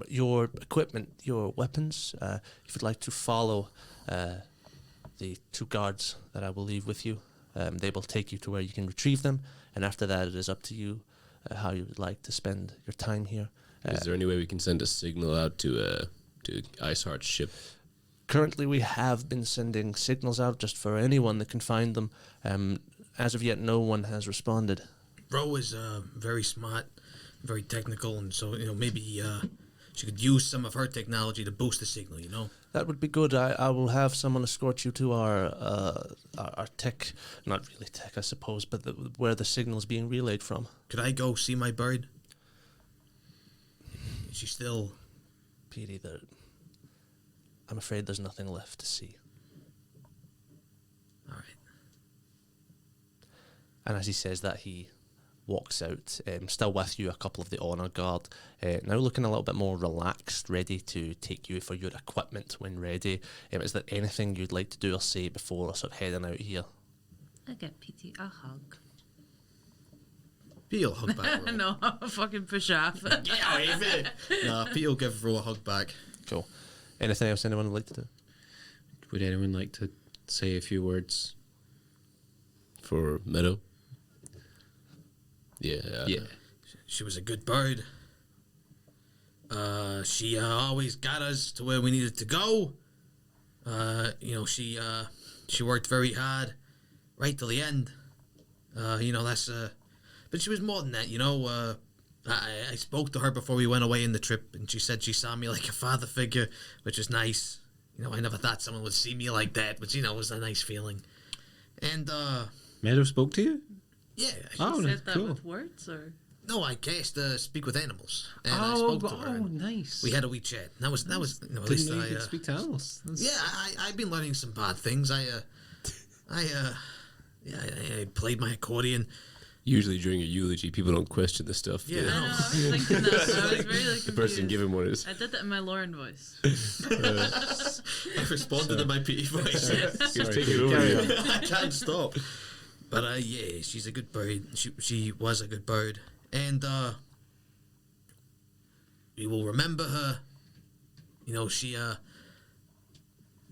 Your equipment, your weapons, if you'd like to follow the 2 guards that I will leave with you, they will take you to where you can retrieve them. And after that, it is up to you how you would like to spend your time here. Is there any way we can send a signal out to Iceheart's ship? Currently, we have been sending signals out just for anyone that can find them. As of yet, no one has responded. Ro is very smart, very technical, and so maybe she could use some of her technology to boost the signal. That would be good. I will have someone escort you to our tech, not really tech, I suppose, but where the signal is being relayed from. Could I go see my bird? Is she still... Petey, I'm afraid there's nothing left to see. All right. And as he says that, he walks out, still with you, a couple of the honour guard, now looking a little bit more relaxed, ready to take you for your equipment when ready. Is there anything you'd like to do or say before sort of heading out here? I get PT a hug. Pete will hug back. Ro. No, I'll fucking push off. Nah, Pete will give Ro a hug back. Cool. Anything else anyone would like to do? Would anyone like to say a few words? For Meadow? Yeah. Yeah. She was a good bird. She always got us to where we needed to go. She worked very hard, right till the end. That's. But she was more than that. I spoke to her before we went away in the trip, and she said she saw me like a father figure, which is nice. I never thought someone would see me like that, but it was a nice feeling. And Meadow spoke to you? yeah. Oh, Said that cool. with words, or No, I cast speak with animals, and I spoke to her. and nice. We had a wee chat. That was at least Didn't know you could speak to animals. I've been learning some bad things. I played my accordion. Usually during a eulogy, people don't question the stuff. Yeah. I know, I was thinking that. I was very confused. The person giving one is. I did that in my Lauren voice. I responded in my pity voice. He's taking over. Carry you. on. I can't stop. But yeah, she's a good bird. She was a good bird, and we will remember her. She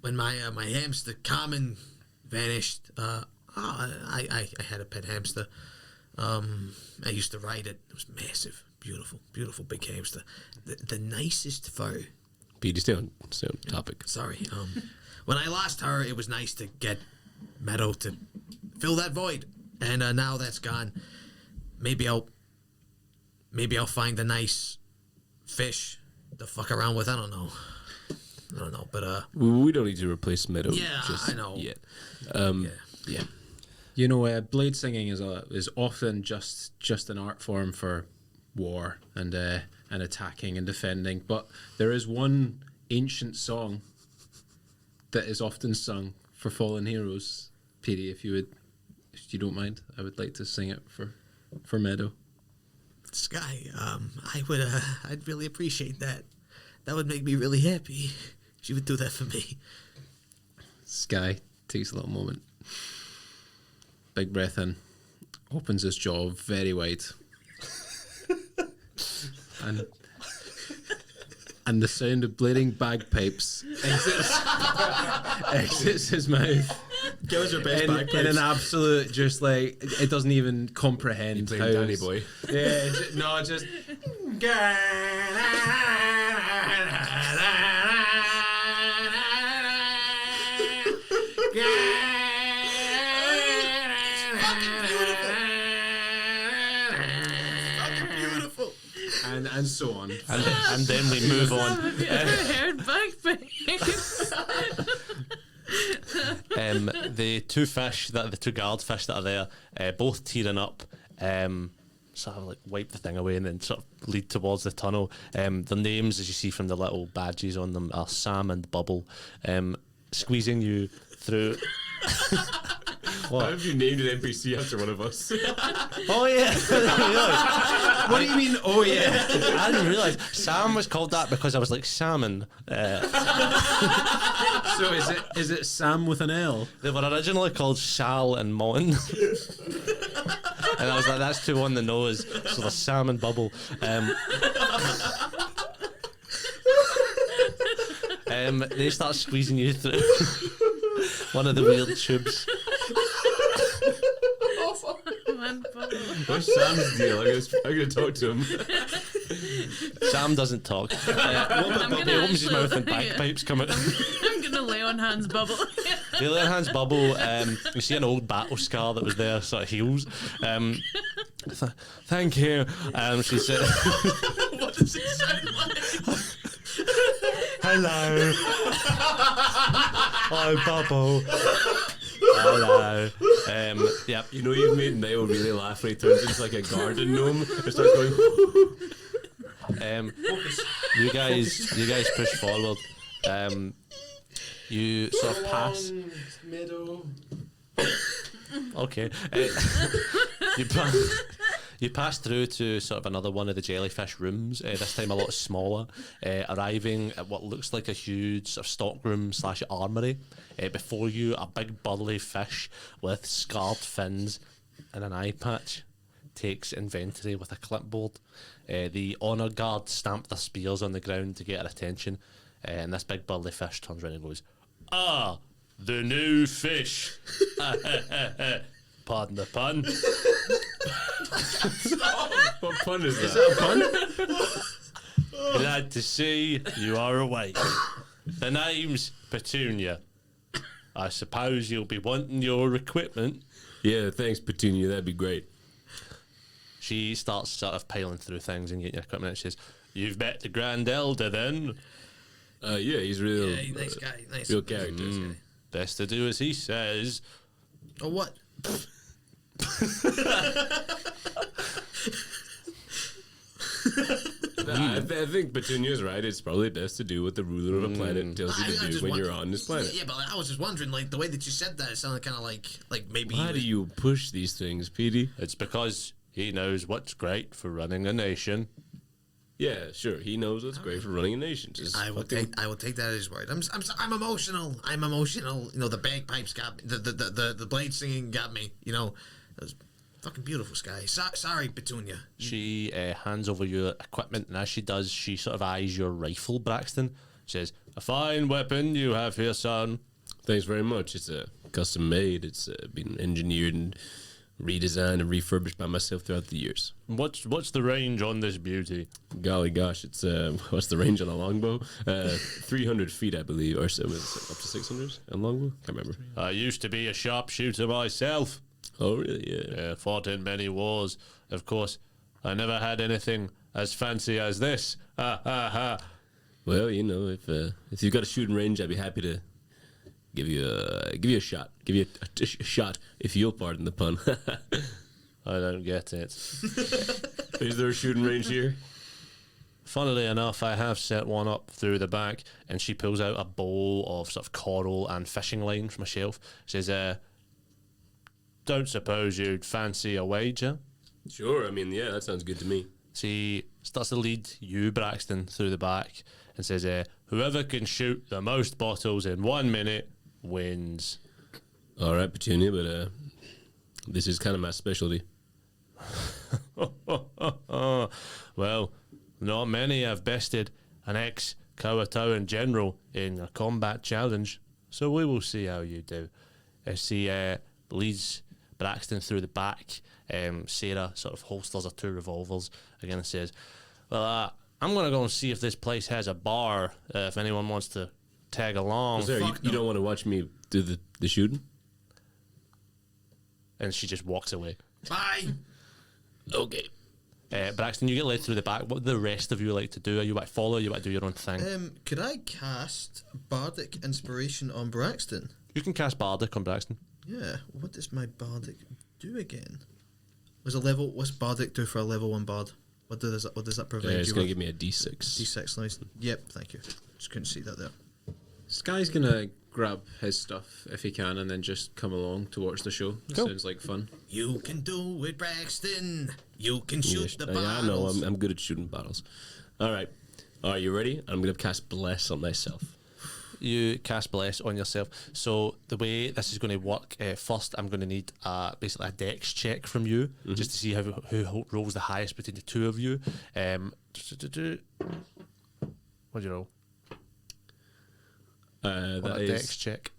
when my hamster Carmen vanished. I had a pet hamster. I used to ride it. It was massive, beautiful, beautiful big hamster. The nicest fur. But stay on topic. Sorry. When I lost her, it was nice to get Meadow to fill that void, and now that's gone. Maybe I'll find a nice fish to fuck around with. I don't know, but We don't need to replace Meadow. Yeah, just I know. Yet. yeah. Blade singing is often just an art form for war and attacking and defending. But there is one ancient song that is often sung for fallen heroes. Petey, if you don't mind, I would like to sing it for Meadow. Sky, I'd really appreciate that. That would make me really happy. She would do that for me. Sky takes a little moment. Big breath in. Opens his jaw very wide. and the sound of bleeding bagpipes exits his mouth. Give us your best In an absolute, just like, it doesn't even comprehend You how... playing Danny Boy. Yeah, just... Beautiful. And so on. And then we move on. Have you ever heard bagpipes? The two guardfish that are there, both tearing up, sort of like wipe the thing away and then sort of lead towards the tunnel. Their names, as you see from the little badges on them, are Sam and Bubble, squeezing you through. How have you named an NPC after one of us? Oh yeah! What do you mean, oh yeah? I didn't realise Sam was called that because I was like salmon. So is it Sam with an L? They were originally called Shal and Mon. And I was like, that's too on the nose. So the Sam and Bubble. They start squeezing you through one of the weird tubes. What's Sam's deal? I'm gonna talk to him. Sam doesn't talk. He opens his mouth and bagpipes come out. I'm gonna lay on Hans Bubble. The other hand's Bubble. You see an old battle scar that was there, sort of heals. Thank you. She said, What does it sound like? hello. I'm Bubble. Hello. Yep. You know you've made Niall really laugh when he turns into like a garden gnome and starts going. You guys push forward. You sort of pass. Middle. Okay. You pass through to sort of another one of the jellyfish rooms, this time a lot smaller, arriving at what looks like a huge sort of stockroom / armoury. Before you, a big burly fish with scarred fins and an eye patch takes inventory with a clipboard. The honour guard stamp their spears on the ground to get her attention, and this big burly fish turns around and goes, "Ah, the new fish." Pardon the pun. What pun is that? Is that a pun? Glad to see you are awake. The name's Petunia. I suppose you'll be wanting your equipment. Yeah, thanks, Petunia. That'd be great. She starts sort of piling through things and getting your equipment. She says, "You've met the Grand Elder then? Yeah, he's real. Yeah, nice guy. Nice. Real character. Best to do as he says." Oh, what? I think Petunia's right. It's probably best to do what the ruler of a planet tells you to do when you're on this planet. Yeah, but I was just wondering, like, the way that you said that, it sounded kind of like maybe. Why do you push these things, Petey? It's because he knows what's great for running a nation. Yeah, sure. He knows what's great for running a nation. Just I will take that as his word. I'm emotional. I'm emotional. You know, the bagpipes got me. The blade singing got me. You know, it was fucking beautiful, Sky. Sorry, Petunia. She hands over your equipment, and as she does, she sort of eyes your rifle, Braxton. She says, "A fine weapon you have here, son." Thanks very much. It's custom made. It's been engineered and redesigned and refurbished by myself throughout the years. What's the range on this beauty? Golly gosh, it's what's the range on a longbow? 300 feet, I believe, or so, was it up to 600 on longbow? Can't remember. I used to be a sharpshooter myself. Oh, really? Yeah. Yeah, fought in many wars. Of course, I never had anything as fancy as this. Ha ha ha. Well, you know, if you've got a shooting range, I'd be happy to give you a shot. Give you a shot, if you'll pardon the pun. I don't get it. Is there a shooting range here? Funnily enough, I have set one up through the back, and she pulls out a bowl of sort of coral and fishing line from a shelf. She says, "Don't suppose you'd fancy a wager?" Sure. I mean, yeah, that sounds good to me. She starts to lead you, Braxton, through the back and says, "Whoever can shoot the most bottles in 1 minute wins." All right, Petunia, but this is kind of my specialty. Well, not many have bested an ex-Kawatoan general in a combat challenge, so we will see how you do. As she leads Braxton through the back, Sarah sort of holsters her 2 revolvers again and says, "Well, I'm going to go and see if this place has a bar, if anyone wants to tag along." Sarah, you don't want to watch me do the shooting? And she just walks away. Bye. Okay. Braxton, you get led through the back. What do the rest of you like to do? Are you want to follow? You want to do your own thing? Could I cast Bardic Inspiration on Braxton? You can cast Bardic on Braxton. Yeah. What does my Bardic do again? What's Bardic do for a level 1 bard? What does that provide? It's you going to with? give me a D6. D6, nice. Yep, thank you. Just couldn't see that there. Sky's gonna grab his stuff if he can and then just come along to watch the show. Cool. Sounds like fun. You can do it, Braxton. You can shoot the bottles. Yeah, I know. I'm good at shooting bottles. All right. Are you ready? I'm going to cast Bless on myself. You cast Bless on yourself. So the way this is going to work, first I'm going to need basically a dex check from you, just to see who rolls the highest between the 2 of you. What do you roll? That is dex check.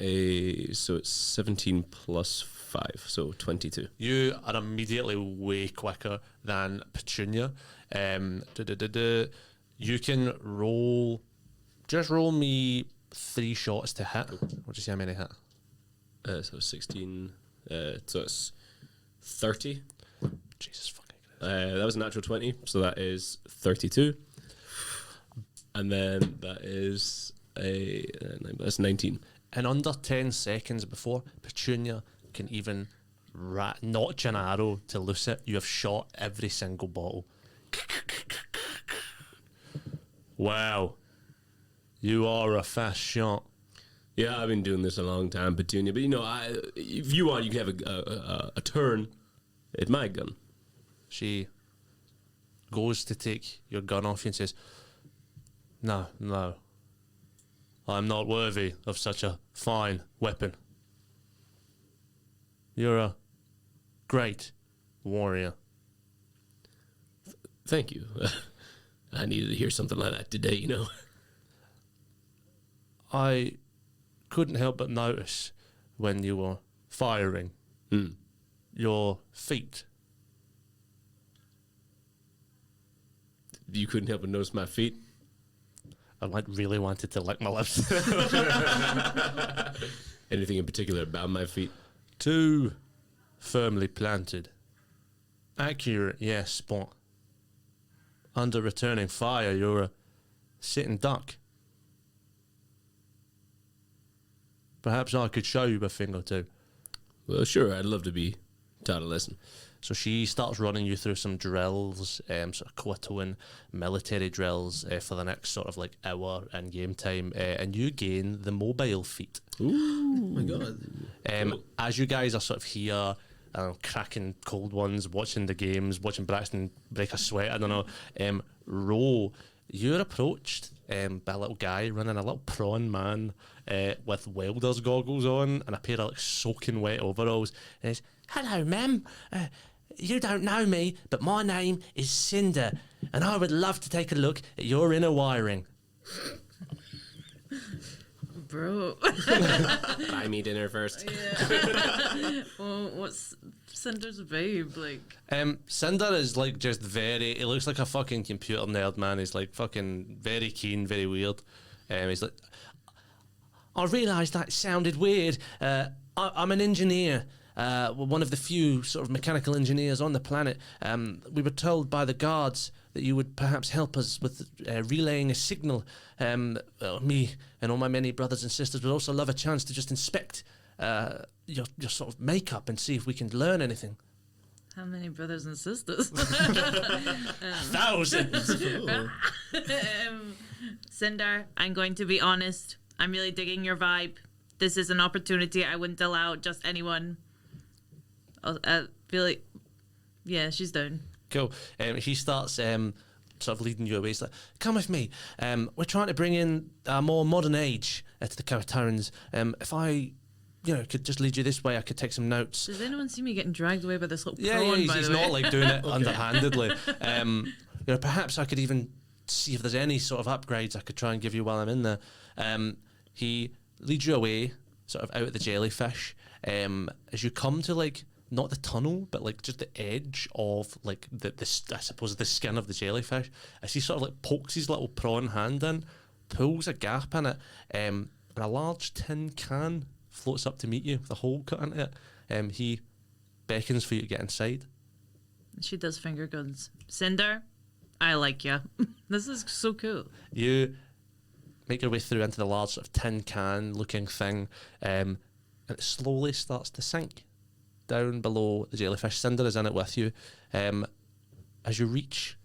So it's 17 plus 5, so 22. You are immediately way quicker than Petunia. You can roll. Just roll me 3 shots to hit. We'll just see how many hit. So 16. So it's 30. Jesus fucking Christ. That was a natural 20, so that is 32. And then that is that's 19. In under 10 seconds before Petunia can even notch an arrow to loose it, you have shot every single bottle. Wow. You are a fast shot. Yeah, I've been doing this a long time, Petunia. But, you know, if you want, you can have a turn at my gun. She goes to take your gun off you and says, No, I'm not worthy of such a fine weapon. You're a great warrior. Thank you. I needed to hear something like that today, you know. I couldn't help but notice when you were firing your feet. You couldn't help but notice my feet? I really wanted to lick my lips. Anything in particular about my feet? 2 firmly planted. Accurate, yes, but under returning fire, you're a sitting duck. Perhaps I could show you a thing or two. Well, sure, I'd love to be taught a lesson. So she starts running you through some drills, sort of Koatoan military drills for the next sort of like hour in game time, and you gain the mobile feat. Oh my god. As you guys are sort of here, cracking cold ones, watching the games, watching Braxton break a sweat, I don't know, Ro, you're approached by a little guy running a little prawn man with welder's goggles on and a pair of like soaking wet overalls, and he's, "Hello, ma'am. You don't know me, but my name is Cinder, and I would love to take a look at your inner wiring." Bro. Buy me dinner first. Yeah. Well, what's Cinder's vibe like? Cinder is like just very, he looks like a fucking computer nerd, man. He's like fucking very keen, very weird. He's like, "I realised that sounded weird. I'm an engineer. One of the few sort of mechanical engineers on the planet. We were told by the guards that you would perhaps help us with relaying a signal. Me and all my many brothers and sisters would also love a chance to just inspect your sort of makeup and see if we can learn anything." How many brothers and sisters? Thousands. Cinder, I'm going to be honest. I'm really digging your vibe. This is an opportunity I wouldn't allow just anyone. I feel like, yeah, she's down. Cool. He starts sort of leading you away. He's like, "Come with me. We're trying to bring in a more modern age to the Karatarans. If I, could just lead you this way, I could take some notes." Does anyone see me getting dragged away by this little Yeah, prawn, he's, by he's the way? not like doing it underhandedly. Perhaps I could even see if there's any sort of upgrades I could try and give you while I'm in there. He leads you away, sort of out at the jellyfish. As you come to like, not the tunnel, but like just the edge of like the I suppose the skin of the jellyfish, as he sort of like pokes his little prawn hand in, pulls a gap in it, and a large tin can floats up to meet you with a hole cut into it. He beckons for you to get inside. She does finger guns. Cinder, I like you. This is so cool. You make your way through into the large sort of tin can looking thing, and it slowly starts to sink down below the jellyfish. Cinder is in it with you. As you reach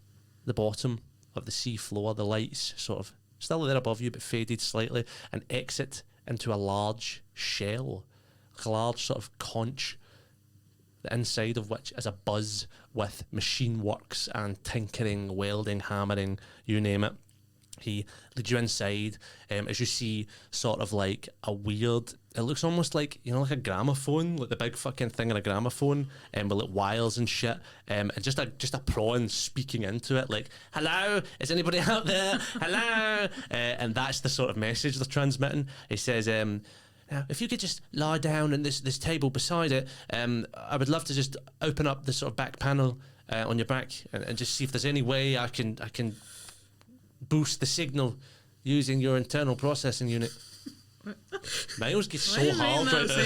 the bottom of the sea floor, the lights sort of still there above you but faded slightly, and exit into a large shell, like a large sort of conch, the inside of which is a buzz with machine works and tinkering, welding, hammering, you name it. He leads you inside, as you see sort of like a weird, it looks almost like, like a gramophone, like the big fucking thing in a gramophone, with like wires and shit, and just a prawn speaking into it, like, "Hello, is anybody out there? Hello?" And that's the sort of message they're transmitting. He says, "Now, if you could just lie down on this table beside it, I would love to just open up the sort of back panel on your back and just see if there's any way I can boost the signal using your internal processing unit." Niles gets so hard right now.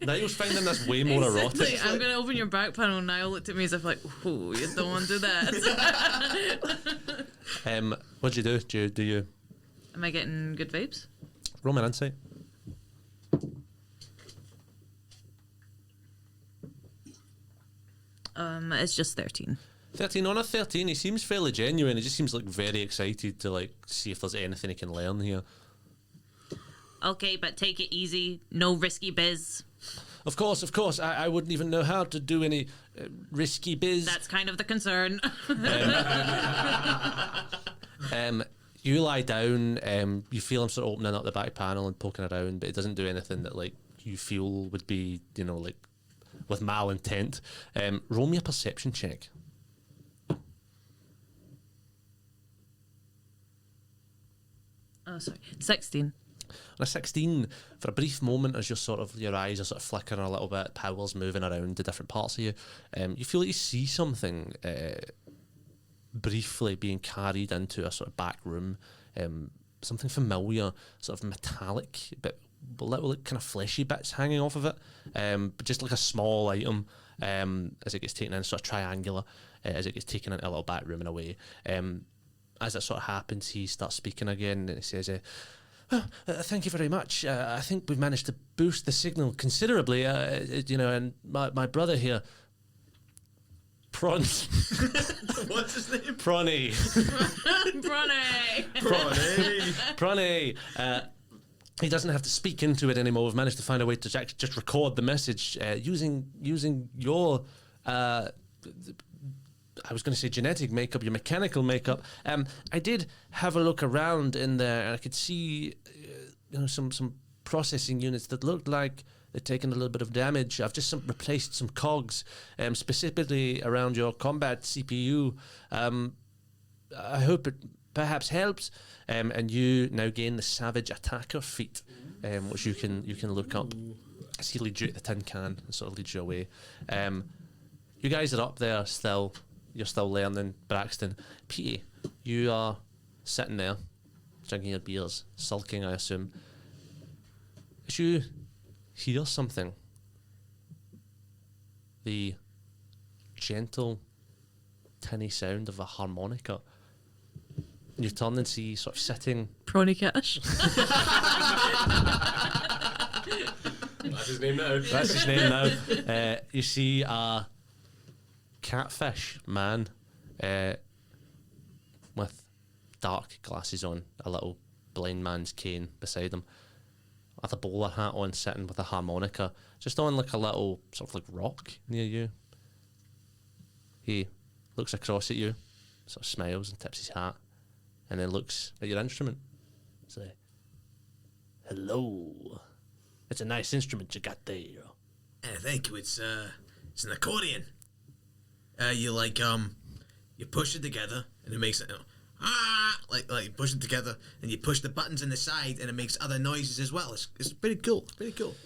Niles finding this way more erotic. Like, I'm gonna open your back panel. And Niall looked at me as if like, "Oh, you don't want to do that." What do you do? Do you Am I getting good vibes? roll me an insight? It's just 13. 13 on a 13. He seems fairly genuine. He just seems like very excited to like see if there's anything he can learn here. Okay, but take it easy. No risky biz. Of course. I wouldn't even know how to do any risky biz. That's kind of the concern. You lie down. You feel him sort of opening up the back panel and poking around, but it doesn't do anything that like you feel would be, like with malintent. Roll me a perception check. Oh, sorry. 16. On a 16, for a brief moment, as your eyes are sort of flickering a little bit, powers moving around to different parts of you, you feel like you see something briefly being carried into a sort of back room, something familiar, sort of metallic, but little kind of fleshy bits hanging off of it, but just like a small item. as it gets taken in, sort of triangular, as it gets taken into a little back room and away. As that sort of happens, he starts speaking again, and he says, thank you very much. I think we've managed to boost the signal considerably, and my brother here, What's his name? Pronny. Pronny. He doesn't have to speak into it anymore. We've managed to find a way to actually just record the message using your I was going to say genetic makeup, your mechanical makeup. I did have a look around in there, and I could see some processing units that looked like they'd taken a little bit of damage. I've just replaced some cogs, specifically around your combat CPU. I hope it perhaps helps. And you now gain the Savage Attacker feat, which you can look up. As he leads you at the tin can and sort of leads you away. You guys are up there still. You're still learning, Braxton. Petey, you are sitting there, drinking your beers, sulking, I assume. As you hear something, the gentle, tinny sound of a harmonica, and you turn and see sort of sitting... Prawny Cash. That's his name now. That's his name now. You see a catfish man with dark glasses on, a little blind man's cane beside him, with a bowler hat on, sitting with a harmonica, just on like a little sort of like rock near you. He looks across at you, sort of smiles and tips his hat, and then looks at your instrument. Say, hello. It's a nice instrument you got there. Thank you. It's an accordion. You push it together and it makes it like you push it together and you push the buttons in the side and it makes other noises as well. It's pretty cool. Pretty cool.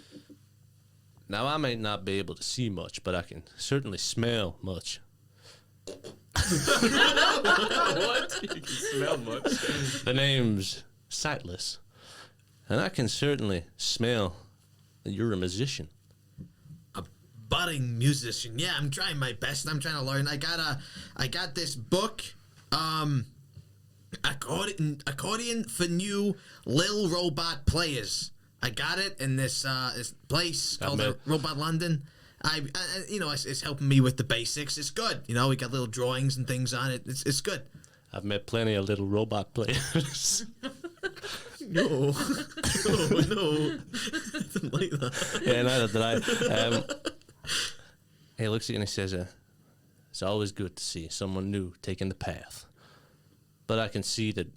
Now I might not be able to see much, but I can certainly smell much. What? You can smell much. The name's Sightless, and I can certainly smell that you're a musician. Budding musician. Yeah, I'm trying my best. I'm trying to learn. I got this book, accordion for new Lil Robot Players. I got it in this place called Robot London. It's helping me with the basics. It's good. We got little drawings and things on it. It's good. I've met plenty of little robot players. No. No. I didn't like that. Yeah, neither did I. He looks at you and he says, it's always good to see someone new taking the path. But I can see that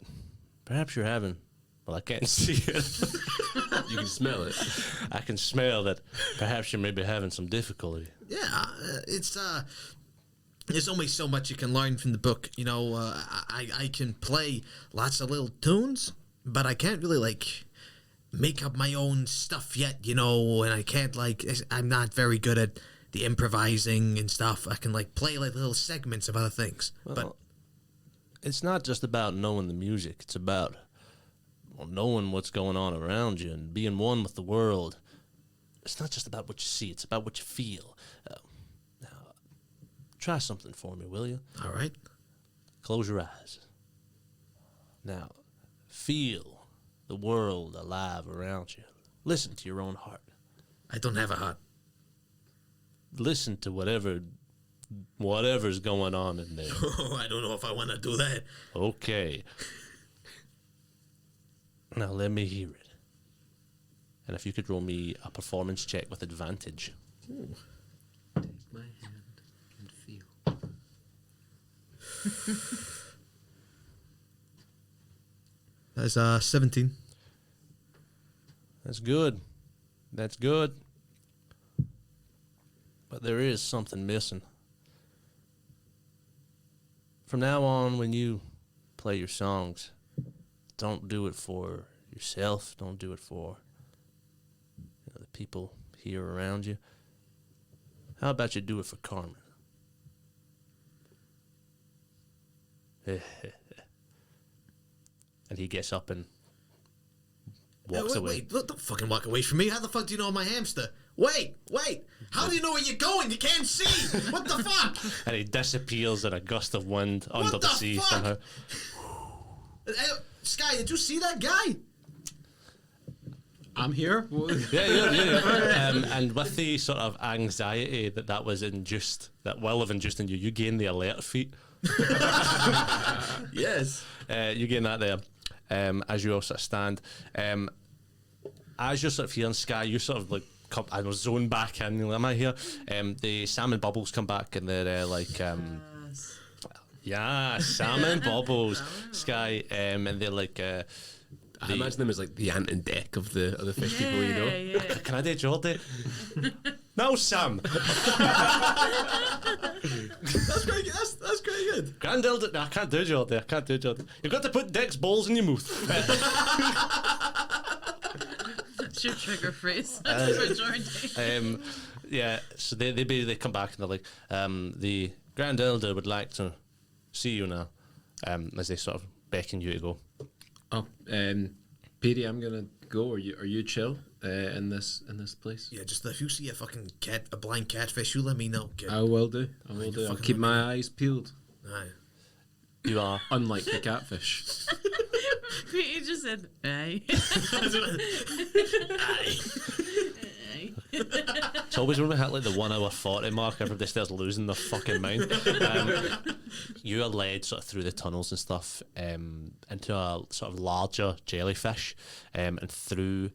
perhaps you're having... Well, I can't see it. You can smell it. I can smell that perhaps you may be having some difficulty. Yeah, there's only so much you can learn from the book. I can play lots of little tunes, but I can't really, make up my own stuff yet, and I can't, I'm not very good at the improvising and stuff. I can, play, little segments of other things. Well, but it's not just about knowing the music. It's about knowing what's going on around you and being one with the world. It's not just about what you see. It's about what you feel. Now, try something for me, will you? All right. Close your eyes. Now, feel the world alive around you. Listen to your own heart. I don't have a heart. Listen to whatever's going on in there. I don't know if I want to do that. Okay. Now let me hear it. And if you could roll me a performance check with advantage. Ooh. Take my hand and feel. That's 17. That's good. That's good. But there is something missing. From now on, when you play your songs, don't do it for yourself. Don't do it for the people here around you. How about you do it for Carmen? And he gets up and walks away. Wait, don't fucking walk away from me. How the fuck do you know I'm a hamster? Wait! How do you know where you're going? You can't see! What the fuck? And he disappears in a gust of wind under the the sea fuck? somehow. Sky, did you see that guy? I'm here. Yeah. And with the sort of anxiety that was induced, that will have induced in you, you gain the alert feat. Yes. You gain that there as you all sort of stand. As you're sort of hearing Sky, you sort of like I was zone back in. You're like, am I here? The salmon bubbles come back and they're like, yeah, salmon bubbles, Sky, and they're like. I imagine them as like the ant and deck of the fish people, you know. Yeah. Can I do Jordy? No, Sam. That's quite good. That's quite good. Grandel, no, I can't do Jordy. You've got to put Dick's balls in your mouth. That's your trigger phrase for Jordan. Yeah, so they come back and they're like, the Grand Elder would like to see you now, as they sort of beckon you to go. Oh, Petey, I'm gonna go. Are you chill in this place? Yeah, just if you see a fucking a blind catfish, you let me know. Kid. I will do. I'll fucking keep let me my eyes peeled. Aye. You are. Unlike the catfish. Pete just said, aye. It's always when we hit like the 1 hour 40 mark, everybody starts losing their fucking mind. You are led sort of through the tunnels and stuff into a sort of larger jellyfish and through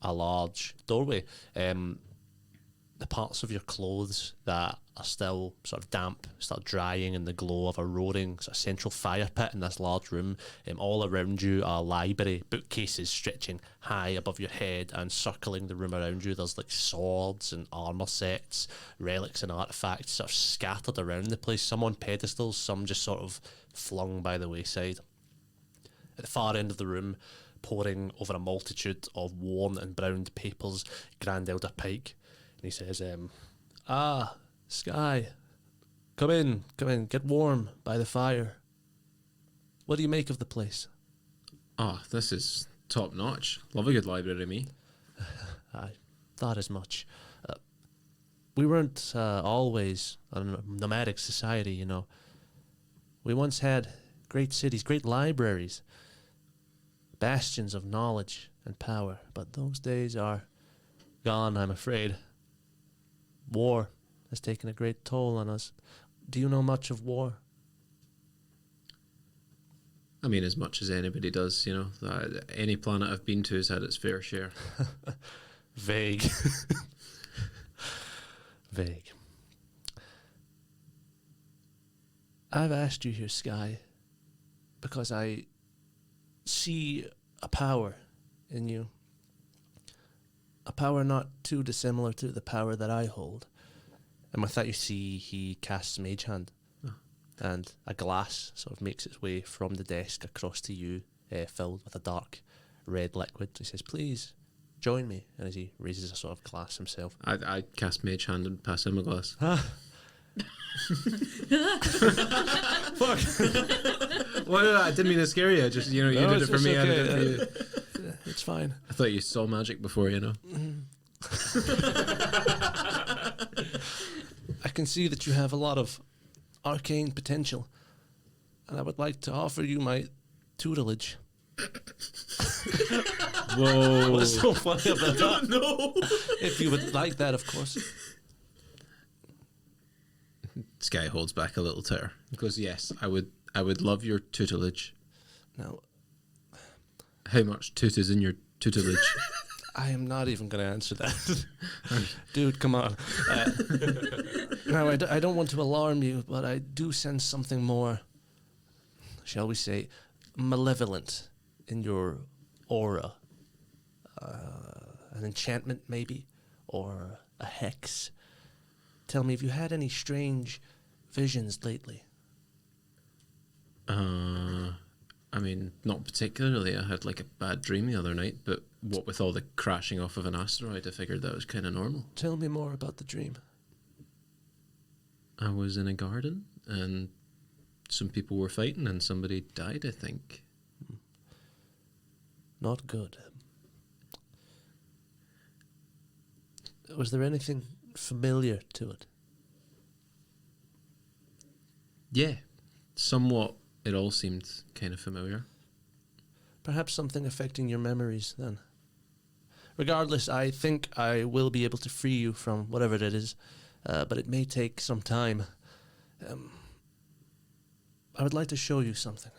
a large doorway. The parts of your clothes that are still sort of damp start drying in the glow of a roaring sort of central fire pit in this large room. All around you are library bookcases stretching high above your head, and circling the room around you there's like swords and armor sets, relics and artifacts sort of scattered around the place, some on pedestals, some just sort of flung by the wayside. At the far end of the room, poring over a multitude of worn and browned papers, Grand Elder Pike. And he says, Sky, come in, get warm by the fire. What do you make of the place? Oh, this is top notch. Love a good library, me. I thought as much. We weren't always a nomadic society, you know. We once had great cities, great libraries, bastions of knowledge and power, but those days are gone, I'm afraid. War has taken a great toll on us. Do you know much of war? I mean, as much as anybody does, you know. Any planet I've been to has had its fair share. Vague. Vague. I've asked you here, Sky, because I see a power in you. A power not too dissimilar to the power that I hold. And with that you see he casts Mage Hand. Oh. And a glass sort of makes its way from the desk across to you, filled with a dark red liquid. He says, please, join me. And as he raises a sort of glass himself. I cast Mage Hand and pass him a glass. Fuck. Well, I didn't mean to scare you. Just, you know, you No, did it for it's me, I okay. did it for you. It's fine. I thought you saw magic before, you know. I can see that you have a lot of arcane potential, and I would like to offer you my tutelage. Whoa. What's so funny about that? No. If you would like that, of course. Sky holds back a little tear. He goes, yes, I would love your tutelage. Now, How much toot is in your tutelage? I am not even going to answer that. Dude, come on. Now, I don't want to alarm you, but I do sense something more, shall we say, malevolent in your aura. An enchantment, maybe, or a hex. Tell me, have you had any strange visions lately? I mean, not particularly. I had like a bad dream the other night, but what with all the crashing off of an asteroid, I figured that was kind of normal. Tell me more about the dream. I was in a garden and some people were fighting and somebody died, I think. Not good. Was there anything familiar to it? Yeah, somewhat. It all seemed kind of familiar. Perhaps something affecting your memories, then. Regardless, I think I will be able to free you from whatever it is, but it may take some time. I would like to show you something.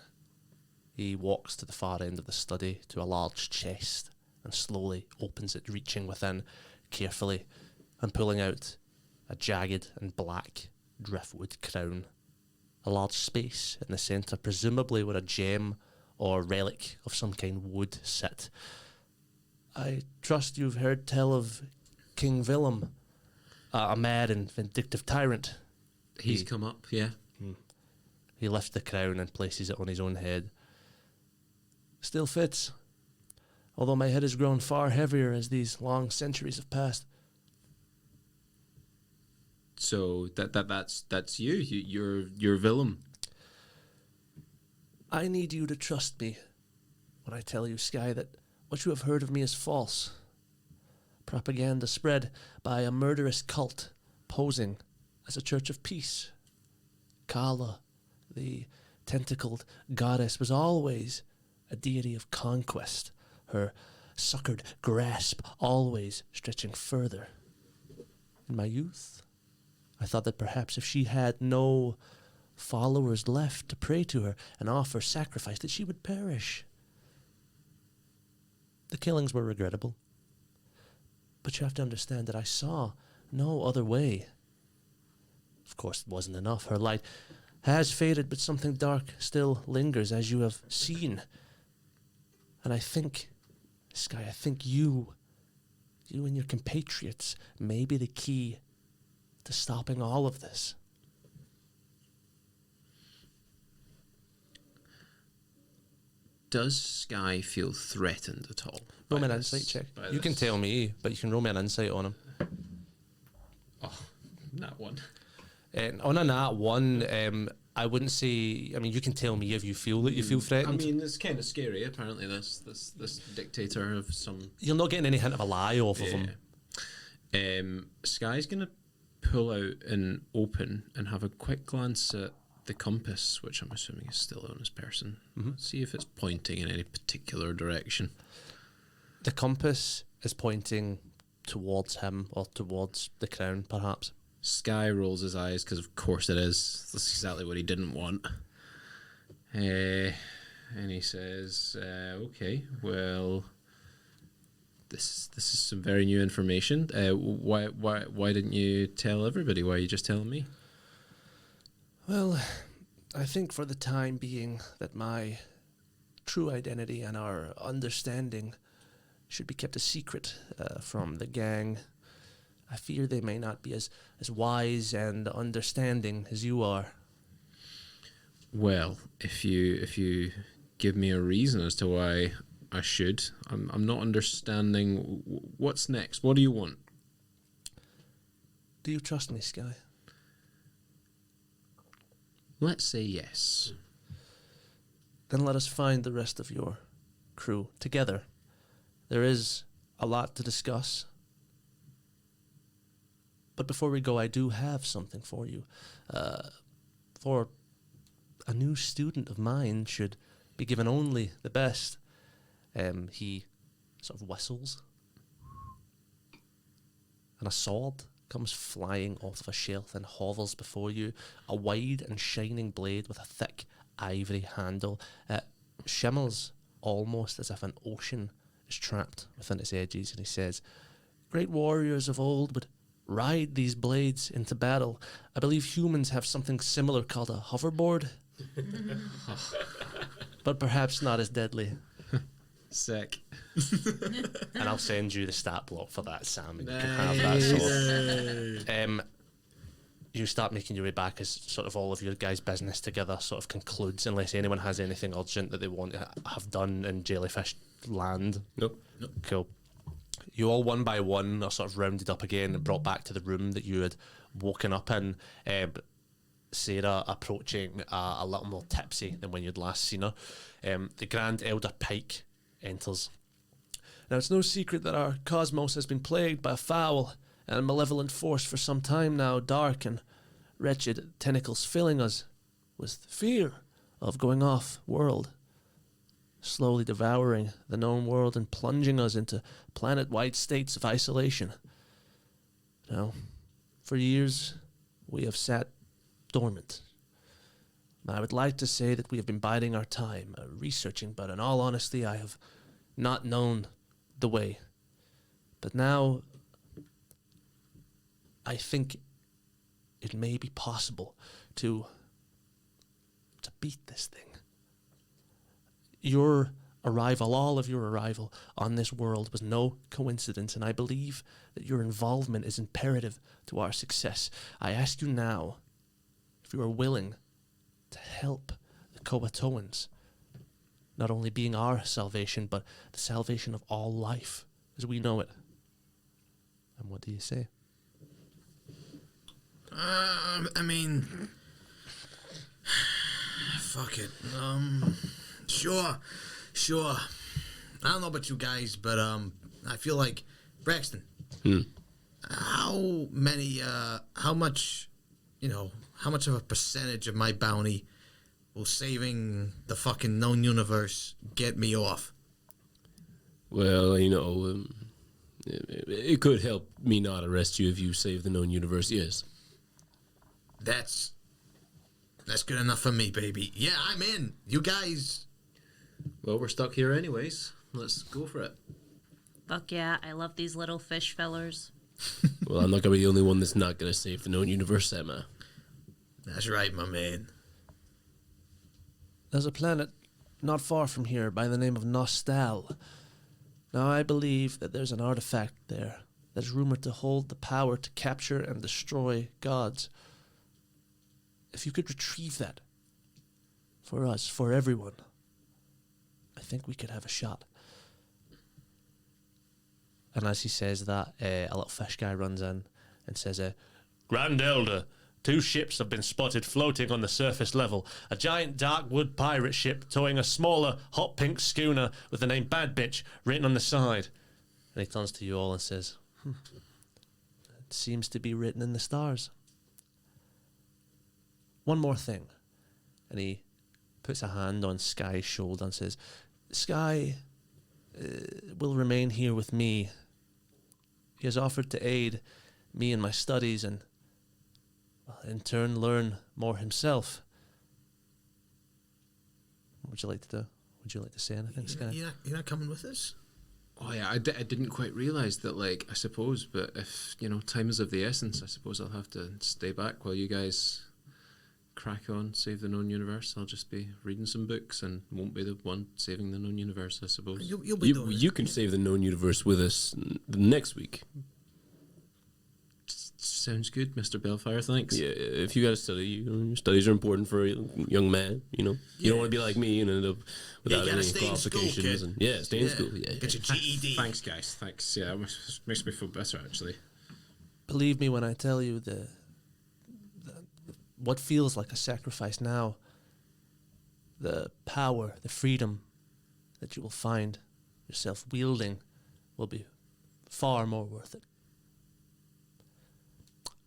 He walks to the far end of the study to a large chest and slowly opens it, reaching within carefully and pulling out a jagged and black driftwood crown. A large space in the centre, presumably where a gem or relic of some kind would sit. I trust you've heard tell of King Willem, a mad and vindictive tyrant. He's come up, yeah. He lifts the crown and places it on his own head. Still fits, although my head has grown far heavier as these long centuries have passed. So that's you. You're Willem. I need you to trust me when I tell you, Sky, that what you have heard of me is false. Propaganda spread by a murderous cult posing as a church of peace. Kala, the tentacled goddess, was always a deity of conquest, her suckered grasp always stretching further. In my youth, I thought that perhaps if she had no followers left to pray to her and offer sacrifice, that she would perish. The killings were regrettable, but you have to understand that I saw no other way. Of course, it wasn't enough. Her light has faded, but something dark still lingers, as you have seen. And I think, Sky, I think you and your compatriots may be the key to stopping all of this. Does Sky feel threatened at all? Roll me by an this- insight check. by You can this? tell me, but you can roll me an insight on him. Oh, that one. On a nat one, I wouldn't say. I mean, you can tell me if you feel that you feel I threatened. mean, it's kind of scary. Apparently, this dictator of some. You're not getting any hint of a lie off of him. Sky's gonna pull out and open and have a quick glance at the compass, which I'm assuming is still on his person. See if it's pointing in any particular direction. The compass is pointing towards him or towards the crown, perhaps. Sky rolls his eyes because, of course, it is. That's exactly what he didn't want. And he says, "Okay, well, this is some very new information. Why didn't you tell everybody? Why are you just telling me?" Well, I think for the time being that my true identity and our understanding should be kept a secret from the gang. I fear they may not be as wise and understanding as you are. Well, if you give me a reason as to why I should, I'm not understanding. What's next? What do you want? Do you trust me, Sky? Let's say yes. Then let us find the rest of your crew together. There is a lot to discuss. But before we go, I do have something for you. For a new student of mine should be given only the best. He sort of whistles. And a sword comes flying off of a shelf and hovers before you. A wide and shining blade with a thick ivory handle. It shimmers almost as if an ocean is trapped within its edges. And he says, "Great warriors of old would ride these blades into battle. I believe humans have something similar called a hoverboard. But perhaps not as deadly." Sick. And I'll send you the stat block for that, Sam. And you can have that sword. You start making your way back as sort of all of your guys' business together sort of concludes, unless anyone has anything urgent that they want to have done in Jellyfish Land. Nope. Cool. You all one by one are sort of rounded up again and brought back to the room that you had woken up in. Sarah approaching a little more tipsy than when you'd last seen her. The Grand Elder Pike enters. Now, it's no secret that our cosmos has been plagued by a foul and a malevolent force for some time now, dark and wretched tentacles filling us with fear of going off-world, slowly devouring the known world and plunging us into planet-wide states of isolation. Now, for years, we have sat dormant. I would like to say that we have been biding our time, researching, but in all honesty, I have not known the way. But now, I think it may be possible to beat this thing. Your arrival, all of your arrival on this world was no coincidence, and I believe that your involvement is imperative to our success. I ask you now if you are willing to help the Coatoans, not only being our salvation, but the salvation of all life as we know it. And what do you say? I mean, fuck it. Sure. I don't know about you guys, but I feel like Braxton. How much of a percentage of my bounty will saving the fucking known universe get me off? Well, it could help me not arrest you if you save the known universe, yes. That's good enough for me, baby. Yeah, I'm in. You guys... Well, we're stuck here anyways. Let's go for it. Fuck yeah, I love these little fish fellers. Well, I'm not going to be the only one that's not going to save the known universe, am I? That's right, my man. There's a planet not far from here by the name of Nostal. Now, I believe that there's an artifact there that's rumored to hold the power to capture and destroy gods. If you could retrieve that for us, for everyone, I think we could have a shot. And as he says that, a little fish guy runs in and says, Grand Elder, 2 ships have been spotted floating on the surface level. A giant dark wood pirate ship towing a smaller hot pink schooner with the name Bad Bitch written on the side. And he turns to you all and says, it seems to be written in the stars. One more thing. And he puts a hand on Sky's shoulder and says, Sky will remain here with me. He has offered to aid me in my studies and in turn learn more himself. What would you like to do? Would you like to say anything, Sky? You're not coming with us? Oh yeah, I didn't quite realise that, like, I suppose, but if, time is of the essence, I suppose I'll have to stay back while you guys crack on, save the known universe. I'll just be reading some books and won't be the one saving the known universe, I suppose. You'll be doing You can save the known universe with us next week. Sounds good, Mr. Bellfire, thanks. Yeah, if you got to study, your studies are important for a young man, You don't want to be like me and end up without gotta any stay in school, qualifications. kid. Stay in school, yeah. Get your GED. Thanks, guys, thanks. Yeah, it makes me feel better, actually. Believe me when I tell you what feels like a sacrifice now, the power, the freedom that you will find yourself wielding will be far more worth it.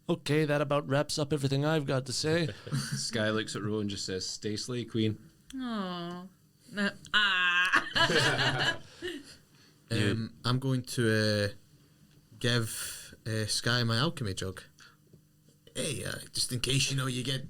Okay, that about wraps up everything I've got to say. Sky looks at Ro and just says, "Stay slay, queen." Oh. I'm going to give Sky my alchemy jug. Hey, just in case you get.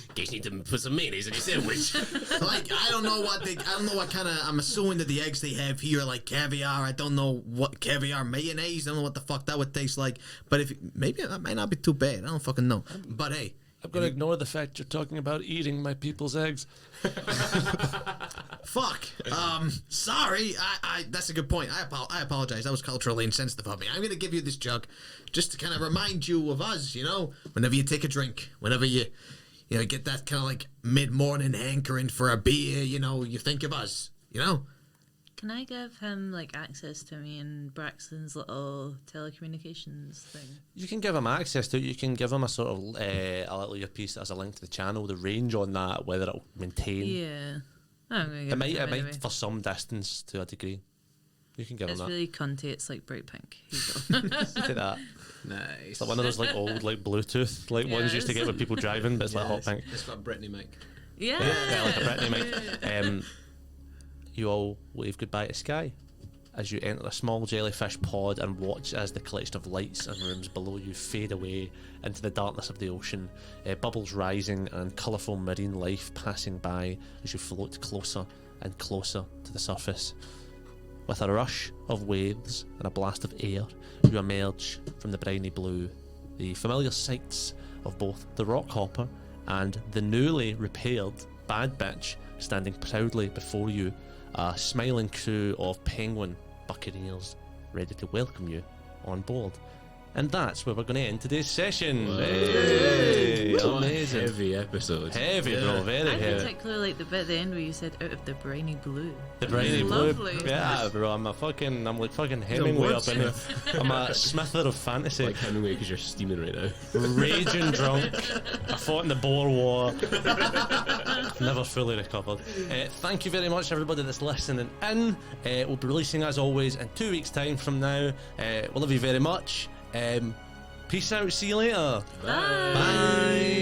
In case you need to put some mayonnaise in your sandwich. Like, I don't know what kind of. I'm assuming that the eggs they have here are like caviar. I don't know what caviar mayonnaise. I don't know what the fuck that would taste like. But maybe it might not be too bad. I don't fucking know. But hey, I'm going to ignore the fact you're talking about eating my people's eggs. fuck. Sorry. I that's a good point. I apologize. That was culturally insensitive of me. I'm gonna give you this jug, just to kind of remind you of us. Whenever you take a drink, whenever you get that kind of like mid-morning hankering for a beer, you think of us. Can I give him like access to me and Braxton's little telecommunications thing? You can give him access to it. You can give him a sort of a little earpiece as a link to the channel. The range on that, whether it'll maintain. Yeah. I'm gonna give It might, to him anyway. for some distance to a degree. You can give It's him that. really cunty. It's like bright pink. Here you go. Take that. Nice. It's like one of those like old like Bluetooth like ones you used to get with people driving, but it's like hot pink. It's got a Britney mic. Yeah. Yeah, like a Britney mic. You all wave goodbye to Sky as you enter a small jellyfish pod and watch as the collection of lights and rooms below you fade away into the darkness of the ocean, bubbles rising and colourful marine life passing by as you float closer and closer to the surface. With a rush of waves and a blast of air, you emerge from the briny blue, the familiar sights of both the Rockhopper and the newly repaired Bad Bitch standing proudly before you, a smiling crew of penguin buccaneers ready to welcome you on board. And that's where we're going to end today's session. Hey, amazing. Heavy episode. Heavy, bro, very I heavy. particularly like the bit at the end where you said out of the briny blue. The briny blue. Lovely. Yeah, bro, I'm like fucking Hemingway up in here. I'm a smither of fantasy. Like Hemingway, because you're steaming right now. Raging drunk. I fought in the Boer War. Never fully recovered. Thank you very much, everybody that's listening in. We'll be releasing, as always, in 2 weeks' time from now. We love you very much. Peace out. See you later. Bye. Bye.